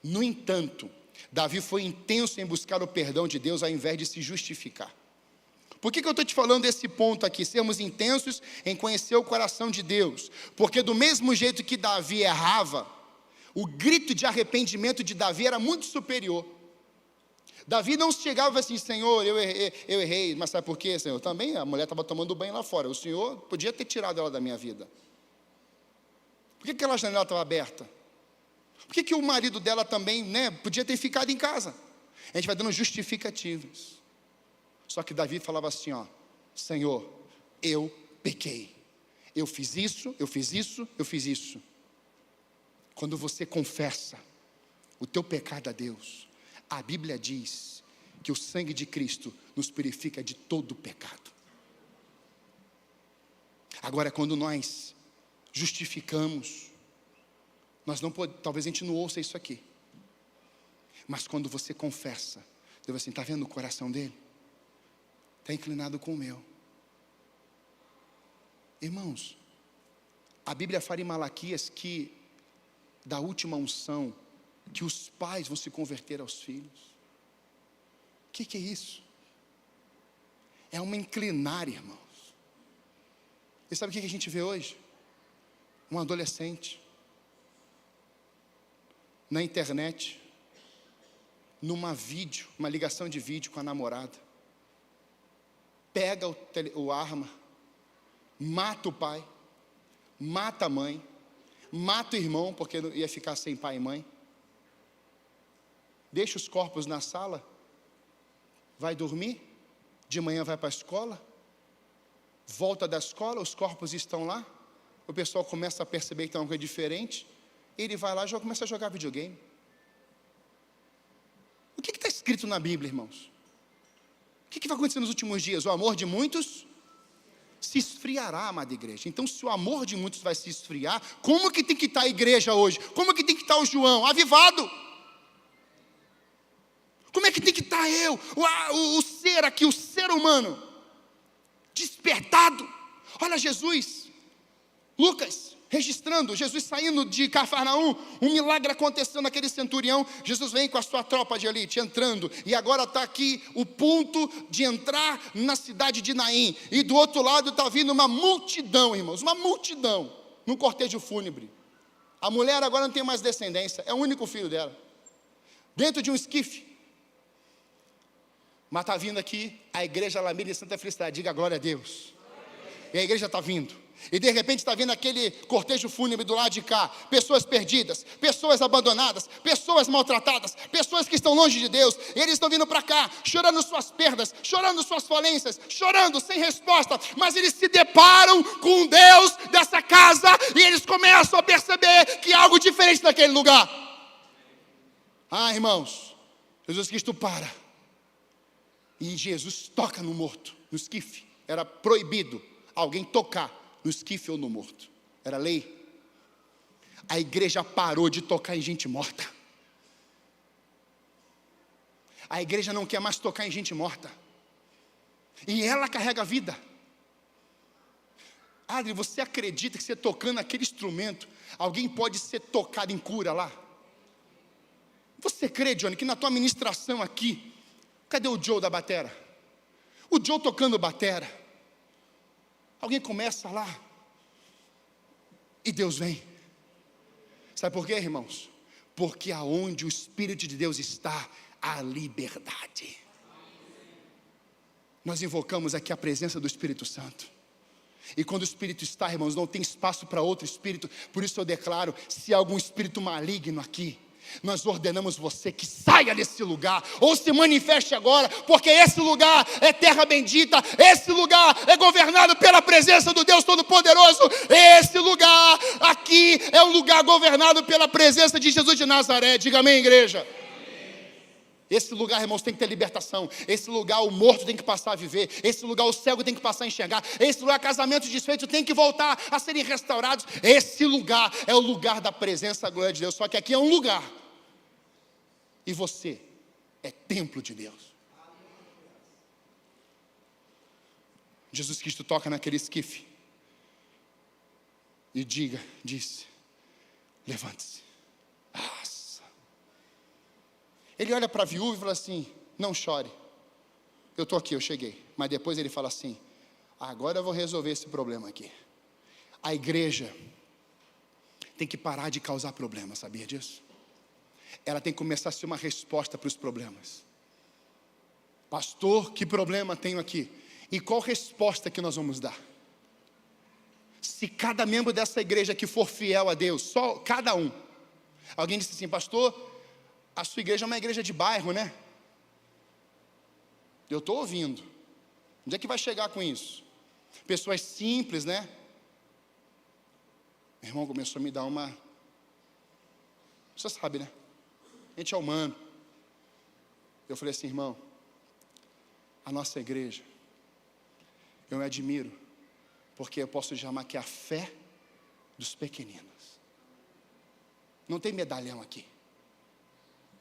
No entanto, Davi foi intenso em buscar o perdão de Deus ao invés de se justificar. Por que eu estou te falando desse ponto aqui? Sermos intensos em conhecer o coração de Deus. Porque do mesmo jeito que Davi errava, o grito de arrependimento de Davi era muito superior. Davi não chegava assim: Senhor, eu errei, mas sabe por quê, Senhor? Também a mulher estava tomando banho lá fora, o Senhor podia ter tirado ela da minha vida. Por que aquela janela estava aberta? Por que o marido dela também, podia ter ficado em casa? A gente vai dando justificativas. Só que Davi falava assim, Senhor, eu pequei. Eu fiz isso, eu fiz isso, eu fiz isso. Quando você confessa o teu pecado a Deus, a Bíblia diz que o sangue de Cristo nos purifica de todo pecado. Agora, quando nós justificamos, nós não podemos, talvez a gente não ouça isso aqui, mas quando você confessa, Deus assim, está vendo o coração dele? Está inclinado com o meu. Irmãos, a Bíblia fala em Malaquias que da última unção, que os pais vão se converter aos filhos. O que é isso? É uma inclinar, irmãos. E sabe o que a gente vê hoje? Um adolescente na internet, uma ligação de vídeo com a namorada, pega o arma, mata o pai, mata a mãe, mata o irmão, porque ia ficar sem pai e mãe, deixa os corpos na sala, vai dormir, de manhã vai para a escola, volta da escola, os corpos estão lá, o pessoal começa a perceber que tem uma coisa diferente, ele vai lá e começa a jogar videogame. O que está escrito na Bíblia, irmãos? O que vai acontecer nos últimos dias? O amor de muitos se esfriará, amada igreja. Então, se o amor de muitos vai se esfriar, como que tem que estar a igreja hoje? Como que tem que estar o João? Avivado. Como é que tem que estar o ser aqui, o ser humano? Despertado. Olha Jesus, Lucas, registrando, Jesus saindo de Cafarnaum, um milagre acontecendo naquele centurião, Jesus vem com a sua tropa de elite, entrando, e agora está aqui o ponto de entrar na cidade de Naim, e do outro lado está vindo uma multidão, irmãos, uma multidão, num cortejo fúnebre. A mulher agora não tem mais descendência, é o único filho dela, dentro de um esquife. Mas está vindo aqui a igreja Alameda de Santa Felicidade, diga glória a Deus. E a igreja está vindo. E de repente está vindo aquele cortejo fúnebre do lado de cá, pessoas perdidas, pessoas abandonadas, pessoas maltratadas, pessoas que estão longe de Deus, e eles estão vindo para cá, chorando suas perdas, chorando suas falências, chorando sem resposta, mas eles se deparam com Deus dessa casa, e eles começam a perceber que há algo diferente naquele lugar. Irmãos, Jesus Cristo para, e Jesus toca no morto, no esquife. Era proibido alguém tocar no esquife ou no morto, era lei. A igreja parou de tocar em gente morta. A igreja não quer mais tocar em gente morta, e ela carrega a vida. Adri, você acredita que você tocando aquele instrumento, alguém pode ser tocado em cura lá? Você crê, Johnny, que na tua ministração aqui, cadê o Joe da batera? O Joe tocando batera, alguém começa lá, e Deus vem. Sabe por quê, irmãos? Porque aonde o Espírito de Deus está, há liberdade. Nós invocamos aqui a presença do Espírito Santo. E quando o Espírito está, irmãos, não tem espaço para outro espírito. Por isso eu declaro, se há algum espírito maligno aqui, nós ordenamos você que saia desse lugar, ou se manifeste agora, porque esse lugar é terra bendita, esse lugar é governado pela presença do Deus Todo-Poderoso, esse lugar aqui é um lugar governado pela presença de Jesus de Nazaré. Diga amém, igreja. Esse lugar, irmãos, tem que ter libertação. Esse lugar o morto tem que passar a viver. Esse lugar o cego tem que passar a enxergar. Esse lugar casamentos desfeitos tem que voltar a serem restaurados. Esse lugar é o lugar da presença, da glória de Deus. Só que aqui é um lugar. E você é templo de Deus. Jesus Cristo toca naquele esquife e disse, levante-se. Ele olha para a viúva e fala assim, não chore, eu estou aqui, eu cheguei. Mas depois ele fala assim, agora eu vou resolver esse problema aqui. A igreja tem que parar de causar problemas, sabia disso? Ela tem que começar a ser uma resposta para os problemas. Pastor, que problema tenho aqui? E qual resposta que nós vamos dar? Se cada membro dessa igreja que for fiel a Deus, só cada um. Alguém disse assim, pastor, a sua igreja é uma igreja de bairro, né? Eu estou ouvindo. Onde é que vai chegar com isso? Pessoas simples, né? Meu irmão começou a me dar uma... Você sabe, né? A gente é humano. Eu falei assim, irmão, a nossa igreja, eu me admiro, porque eu posso chamar que é a fé dos pequeninos. Não tem medalhão aqui.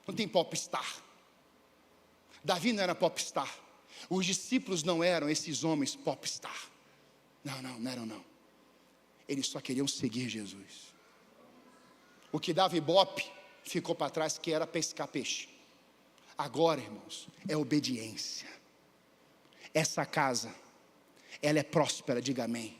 Não tem popstar. Davi não era popstar. Os discípulos não eram esses homens popstar. Não eram não. Eles só queriam seguir Jesus. O que dava ibope ficou para trás, que era pescar peixe. Agora, irmãos, é obediência. Essa casa, ela é próspera, diga amém.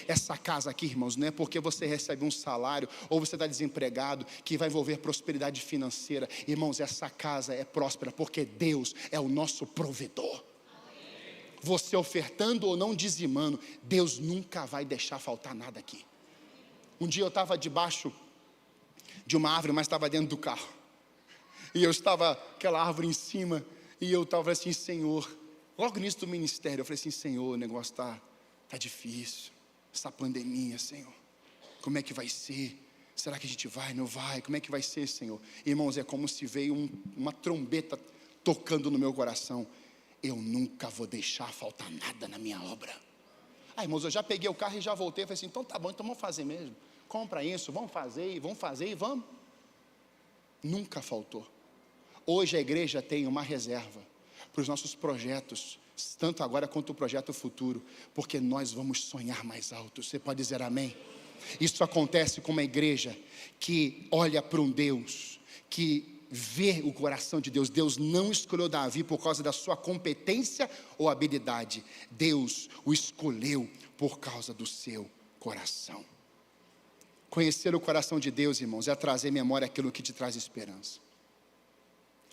Essa casa aqui, irmãos, não é porque você recebe um salário ou você está desempregado que vai envolver prosperidade financeira. Irmãos, essa casa é próspera porque Deus é o nosso provedor. Você ofertando ou não dizimando, Deus nunca vai deixar faltar nada aqui. Um dia eu estava debaixo de uma árvore, mas estava dentro do carro. E eu estava, aquela árvore em cima, e eu estava assim, Senhor, logo nisso do ministério, eu falei assim, Senhor, o negócio está difícil. Essa pandemia, Senhor, como é que vai ser? Será que a gente vai, não vai? Como é que vai ser, Senhor? Irmãos, é como se veio uma trombeta tocando no meu coração. Eu nunca vou deixar faltar nada na minha obra. Irmãos, eu já peguei o carro e já voltei. Falei assim, então tá bom, então vamos fazer mesmo. Compra isso, vamos fazer e vamos. Nunca faltou. Hoje a igreja tem uma reserva para os nossos projetos, tanto agora quanto o projeto futuro, porque nós vamos sonhar mais alto. Você pode dizer amém? Isso acontece com uma igreja que olha para um Deus, que vê o coração de Deus. Deus não escolheu Davi por causa da sua competência ou habilidade. Deus o escolheu por causa do seu coração. Conhecer o coração de Deus, irmãos, é trazer memória aquilo que te traz esperança.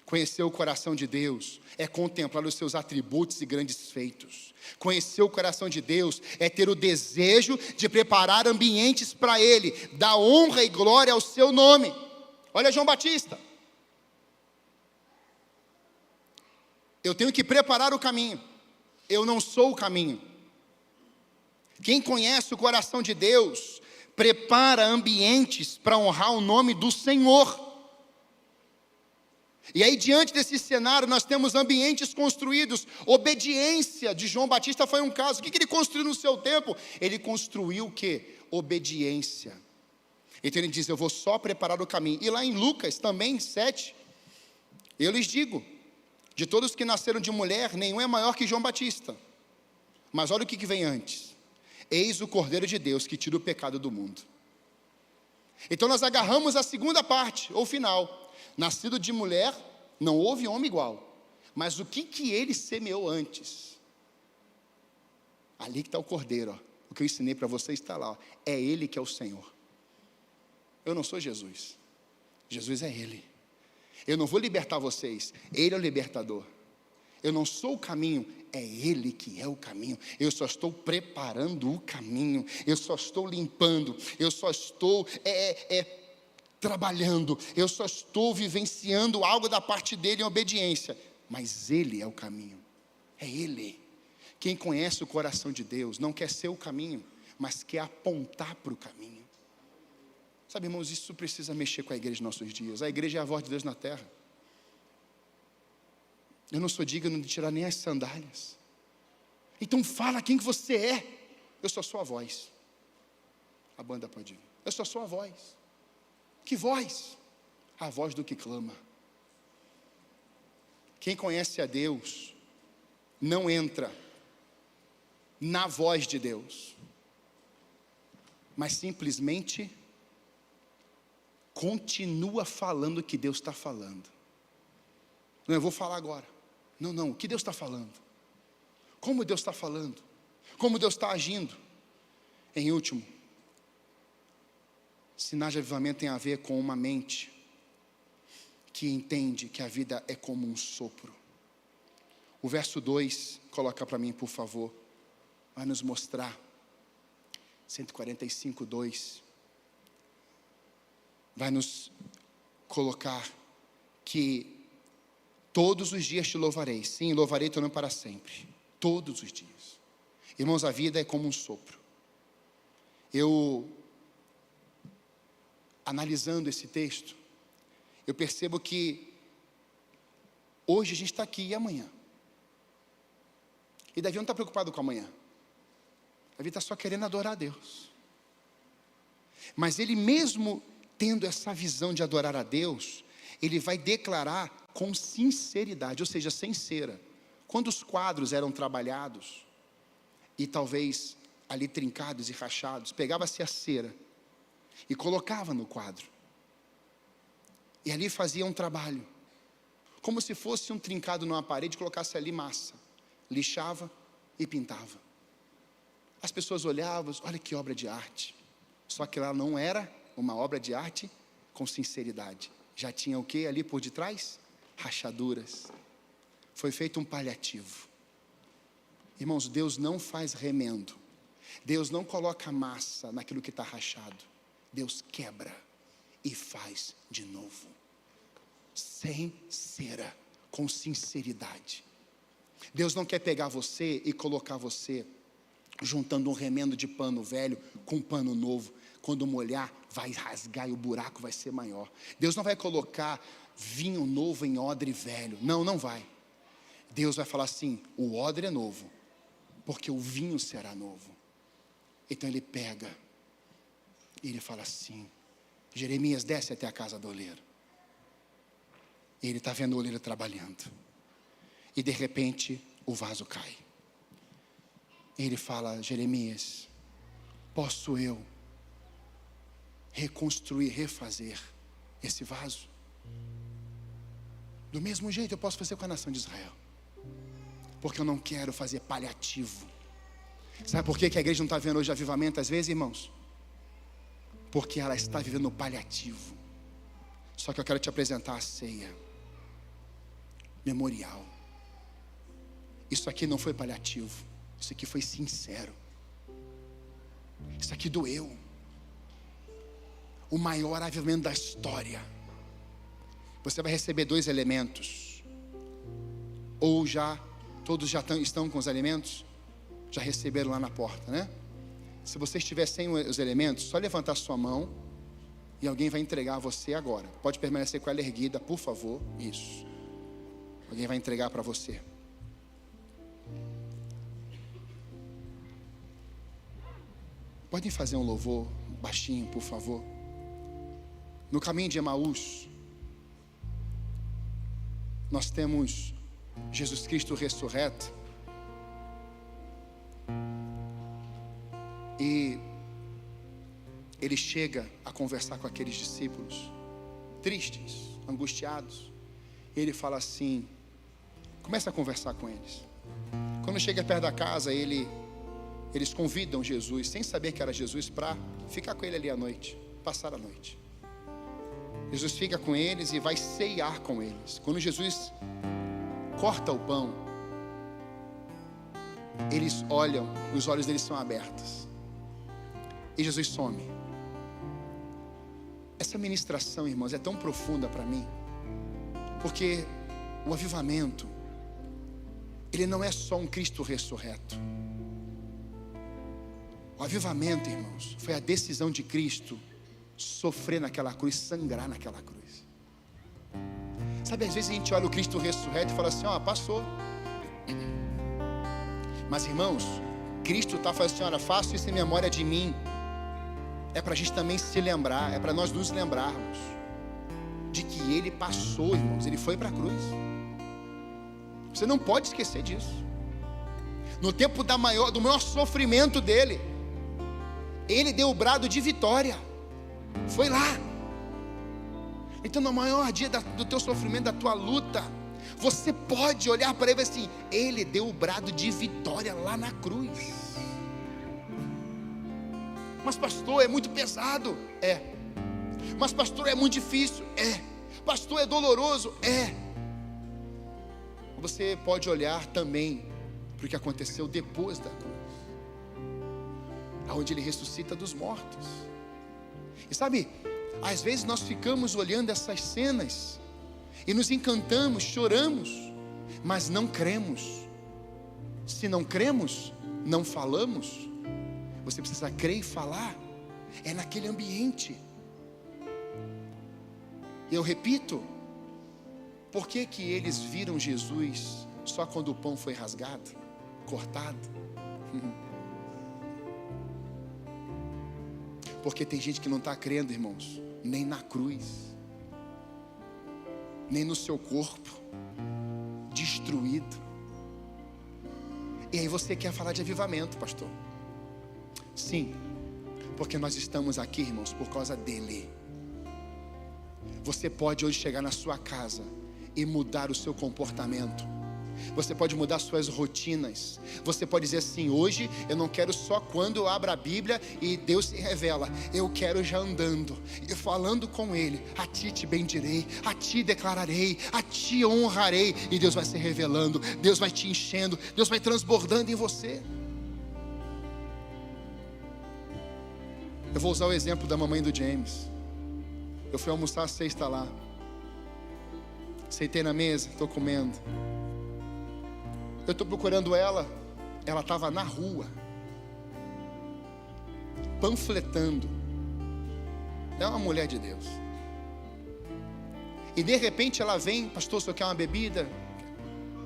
Conhecer o coração de Deus é contemplar os seus atributos e grandes feitos. Conhecer o coração de Deus é ter o desejo de preparar ambientes para Ele, dar honra e glória ao seu nome. Olha João Batista. Eu tenho que preparar o caminho. Eu não sou o caminho. Quem conhece o coração de Deus prepara ambientes para honrar o nome do Senhor. E aí, diante desse cenário, nós temos ambientes construídos. Obediência de João Batista foi um caso. O que ele construiu no seu tempo? Ele construiu o quê? Obediência. Então ele diz, eu vou só preparar o caminho. E lá em Lucas também, 7, eu lhes digo, de todos que nasceram de mulher, nenhum é maior que João Batista. Mas olha o que vem antes. Eis o Cordeiro de Deus que tira o pecado do mundo. Então nós agarramos a segunda parte, ou final. Nascido de mulher, não houve homem igual. Mas o que ele semeou antes? Ali que está o Cordeiro, ó. O que eu ensinei para vocês está lá, ó. É Ele que é o Senhor. Eu não sou Jesus. Jesus é Ele. Eu não vou libertar vocês. Ele é o libertador. Eu não sou o caminho, é Ele que é o caminho. Eu só estou preparando o caminho, eu só estou limpando, eu só estou trabalhando, eu só estou vivenciando algo da parte dele em obediência. Mas Ele é o caminho, é Ele. Quem conhece o coração de Deus não quer ser o caminho, mas quer apontar para o caminho. Sabe, irmãos, isso precisa mexer com a igreja nos nossos dias. A igreja é a voz de Deus na terra. Eu não sou digno de tirar nem as sandálias. Então fala quem que você é. Eu só sou a voz. A banda pode ir. Eu só sou a voz. Que voz? A voz do que clama. Quem conhece a Deus não entra na voz de Deus, mas simplesmente continua falando o que Deus está falando. Não, eu vou falar agora. Não, o que Deus está falando? Como Deus está falando? Como Deus está agindo? Em último, sinais de avivamento tem a ver com uma mente que entende que a vida é como um sopro. O verso 2, coloca para mim por favor, vai nos mostrar, 145, 2, vai nos colocar que todos os dias te louvarei, sim, louvarei teu nome para sempre, todos os dias. Irmãos, a vida é como um sopro. Eu, analisando esse texto, eu percebo que hoje a gente está aqui e amanhã. E Davi não está preocupado com amanhã. Davi está só querendo adorar a Deus. Mas ele mesmo tendo essa visão de adorar a Deus, ele vai declarar com sinceridade, ou seja, sem cera. Quando os quadros eram trabalhados, e talvez ali trincados e rachados, pegava-se a cera e colocava no quadro. E ali fazia um trabalho, como se fosse um trincado numa parede, colocasse ali massa, lixava e pintava. As pessoas olhavam, olha que obra de arte. Só que ela não era uma obra de arte com sinceridade. Já tinha o que ali por detrás? Rachaduras. Foi feito um paliativo. Irmãos, Deus não faz remendo. Deus não coloca massa naquilo que está rachado. Deus quebra e faz de novo. Sem cera, com sinceridade. Deus não quer pegar você e colocar você juntando um remendo de pano velho com um pano novo. Quando molhar, vai rasgar e o buraco vai ser maior. Deus não vai colocar vinho novo em odre velho. Não vai. Deus vai falar assim, o odre é novo, porque o vinho será novo. Então ele pega e ele fala assim, Jeremias, desce até a casa do oleiro. E ele está vendo o oleiro trabalhando. E de repente o vaso cai. E ele fala, Jeremias, posso eu reconstruir, refazer esse vaso? Do mesmo jeito eu posso fazer com a nação de Israel. Porque eu não quero fazer paliativo. Sabe por que a igreja não está vendo hoje avivamento às vezes, irmãos? Porque ela está vivendo o paliativo. Só que eu quero te apresentar a ceia memorial. Isso aqui não foi paliativo. Isso aqui foi sincero. Isso aqui doeu. O maior avivamento da história. Você vai receber 2 elementos. Ou todos já estão com os elementos? Já receberam lá na porta, né? Se você estiver sem os elementos, só levantar sua mão e alguém vai entregar a você agora. Pode permanecer com ela erguida, por favor. Isso. Alguém vai entregar para você. Podem fazer um louvor baixinho, por favor. No caminho de Emaús, nós temos Jesus Cristo ressurreto. E ele chega a conversar com aqueles discípulos, tristes, angustiados. E ele fala assim, começa a conversar com eles. Quando chega perto da casa, eles convidam Jesus, sem saber que era Jesus, para ficar com ele ali à noite, passar a noite. Jesus fica com eles e vai ceiar com eles. Quando Jesus corta o pão, eles olham, os olhos deles são abertos. E Jesus some. Essa ministração, irmãos, é tão profunda para mim, porque o avivamento, ele não é só um Cristo ressurreto. O avivamento, irmãos, foi a decisão de Cristo sofrer naquela cruz, sangrar naquela cruz. Sabe, às vezes a gente olha o Cristo ressurreto e fala assim, passou. Mas, irmãos, Cristo está falando assim, olha, faço isso em memória de mim. É para a gente também se lembrar, é para nós nos lembrarmos de que Ele passou, irmãos, Ele foi para a cruz. Você não pode esquecer disso. No tempo do maior sofrimento dele, Ele deu o brado de vitória. Foi lá. Então no maior dia do teu sofrimento, da tua luta, você pode olhar para Ele assim, Ele deu o brado de vitória lá na cruz. Mas pastor, é muito pesado. É. Mas pastor, é muito difícil. É. Pastor, é doloroso. É. Você pode olhar também para o que aconteceu depois da cruz, aonde Ele ressuscita dos mortos. E sabe, às vezes nós ficamos olhando essas cenas e nos encantamos, choramos, mas não cremos. Se não cremos, não falamos. Você precisa crer e falar. É naquele ambiente. E eu repito, por que que eles viram Jesus só quando o pão foi rasgado, cortado? Porque tem gente que não está crendo, irmãos, nem na cruz, nem no seu corpo destruído. E aí você quer falar de avivamento, pastor? Sim, porque nós estamos aqui, irmãos, por causa dele. Você pode hoje chegar na sua casa e mudar o seu comportamento. Você pode mudar suas rotinas. Você pode dizer assim, hoje eu não quero só quando eu abro a Bíblia e Deus se revela. Eu quero já andando e falando com Ele. A ti te bendirei, a ti declararei, a ti honrarei. E Deus vai se revelando, Deus vai te enchendo, Deus vai transbordando em você. Eu vou usar o exemplo da mamãe do James. Eu fui almoçar a sexta lá. Sentei na mesa, estou comendo. Eu estou procurando ela. Ela estava na rua, panfletando. É uma mulher de Deus. E de repente ela vem, pastor, o senhor quer uma bebida?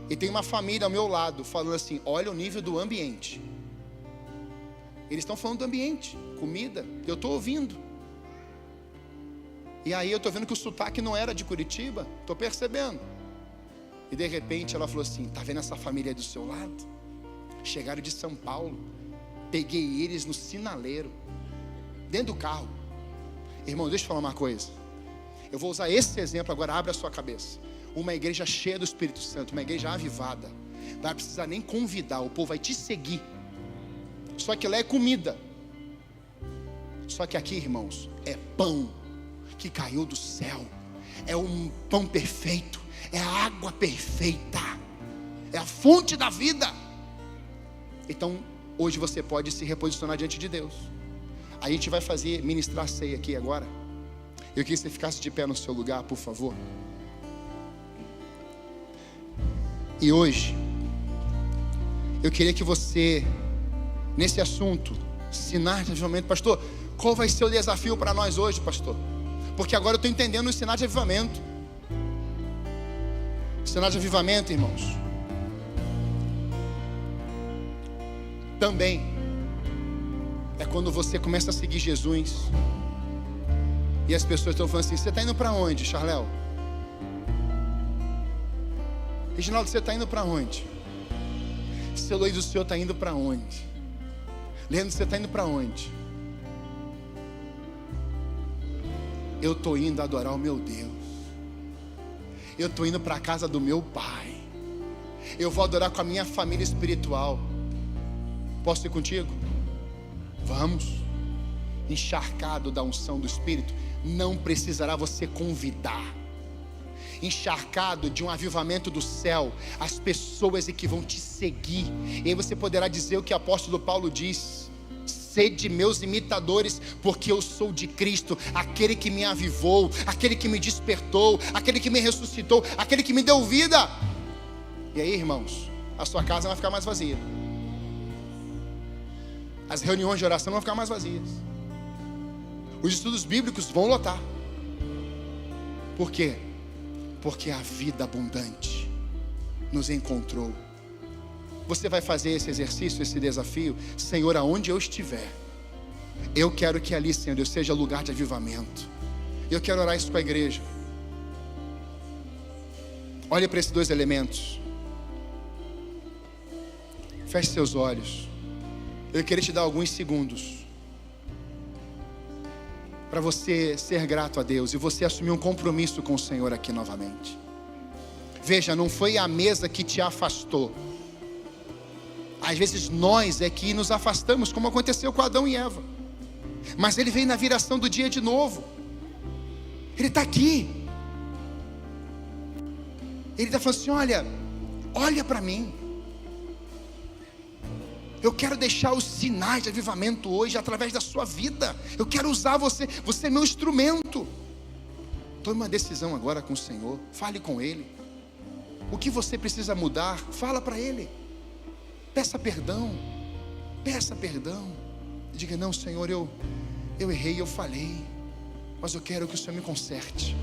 E tem uma família ao meu lado, falando assim, olha o nível do ambiente. Eles estão falando do ambiente, comida, eu estou ouvindo. E aí eu estou vendo que o sotaque não era de Curitiba, estou percebendo. E de repente ela falou assim, está vendo essa família aí do seu lado? Chegaram de São Paulo, peguei eles no sinaleiro, dentro do carro. Irmão, deixa eu falar uma coisa. Eu vou usar esse exemplo agora, abre a sua cabeça. Uma igreja cheia do Espírito Santo, uma igreja avivada. Não vai precisar nem convidar, o povo vai te seguir. Só que lá é comida. Só que aqui, irmãos, é pão que caiu do céu. É um pão perfeito. É a água perfeita. É a fonte da vida. Então, hoje você pode se reposicionar diante de Deus. A gente vai ministrar a ceia aqui agora. Eu queria que você ficasse de pé no seu lugar, por favor. E hoje, eu queria que você, nesse assunto, sinais de avivamento, pastor, qual vai ser o desafio para nós hoje, pastor? Porque agora eu estou entendendo os sinais de avivamento. Sinais de avivamento, irmãos, também é quando você começa a seguir Jesus e as pessoas estão falando assim, você está indo para onde, Charléu? Reginaldo, você está indo para onde? Celoído, o senhor está indo para onde? Leandro, você está indo para onde? Eu estou indo adorar o meu Deus. Eu estou indo para a casa do meu pai. Eu vou adorar com a minha família espiritual. Posso ir contigo? Vamos. Encharcado da unção do Espírito, não precisará você convidar. encharcado de um avivamento do céu, as pessoas é que vão te seguir. E aí você poderá dizer o que o apóstolo Paulo diz: sede meus imitadores, porque eu sou de Cristo, aquele que me avivou, aquele que me despertou, aquele que me ressuscitou, aquele que me deu vida. E aí, irmãos, a sua casa vai ficar mais vazia, as reuniões de oração vão ficar mais vazias, os estudos bíblicos vão lotar. Por quê? Porque a vida abundante nos encontrou. Você vai fazer esse exercício, esse desafio? Senhor, aonde eu estiver, eu quero que ali, Senhor, eu seja lugar de avivamento. Eu quero orar isso com a igreja. Olhe para esses dois elementos. Feche seus olhos. Eu queria te dar alguns segundos para você ser grato a Deus e você assumir um compromisso com o Senhor aqui novamente. Veja, não foi a mesa que te afastou. Às vezes nós é que nos afastamos, como aconteceu com Adão e Eva. Mas Ele vem na viração do dia de novo. Ele está aqui. Ele está falando assim: olha para mim. Eu quero deixar os sinais de avivamento hoje através da sua vida. Eu quero usar você. Você é meu instrumento. Tome uma decisão agora com o Senhor. Fale com Ele. O que você precisa mudar, fala para Ele. Peça perdão. Peça perdão. Diga: não, Senhor, eu errei, eu falhei, mas eu quero que o Senhor me conserte.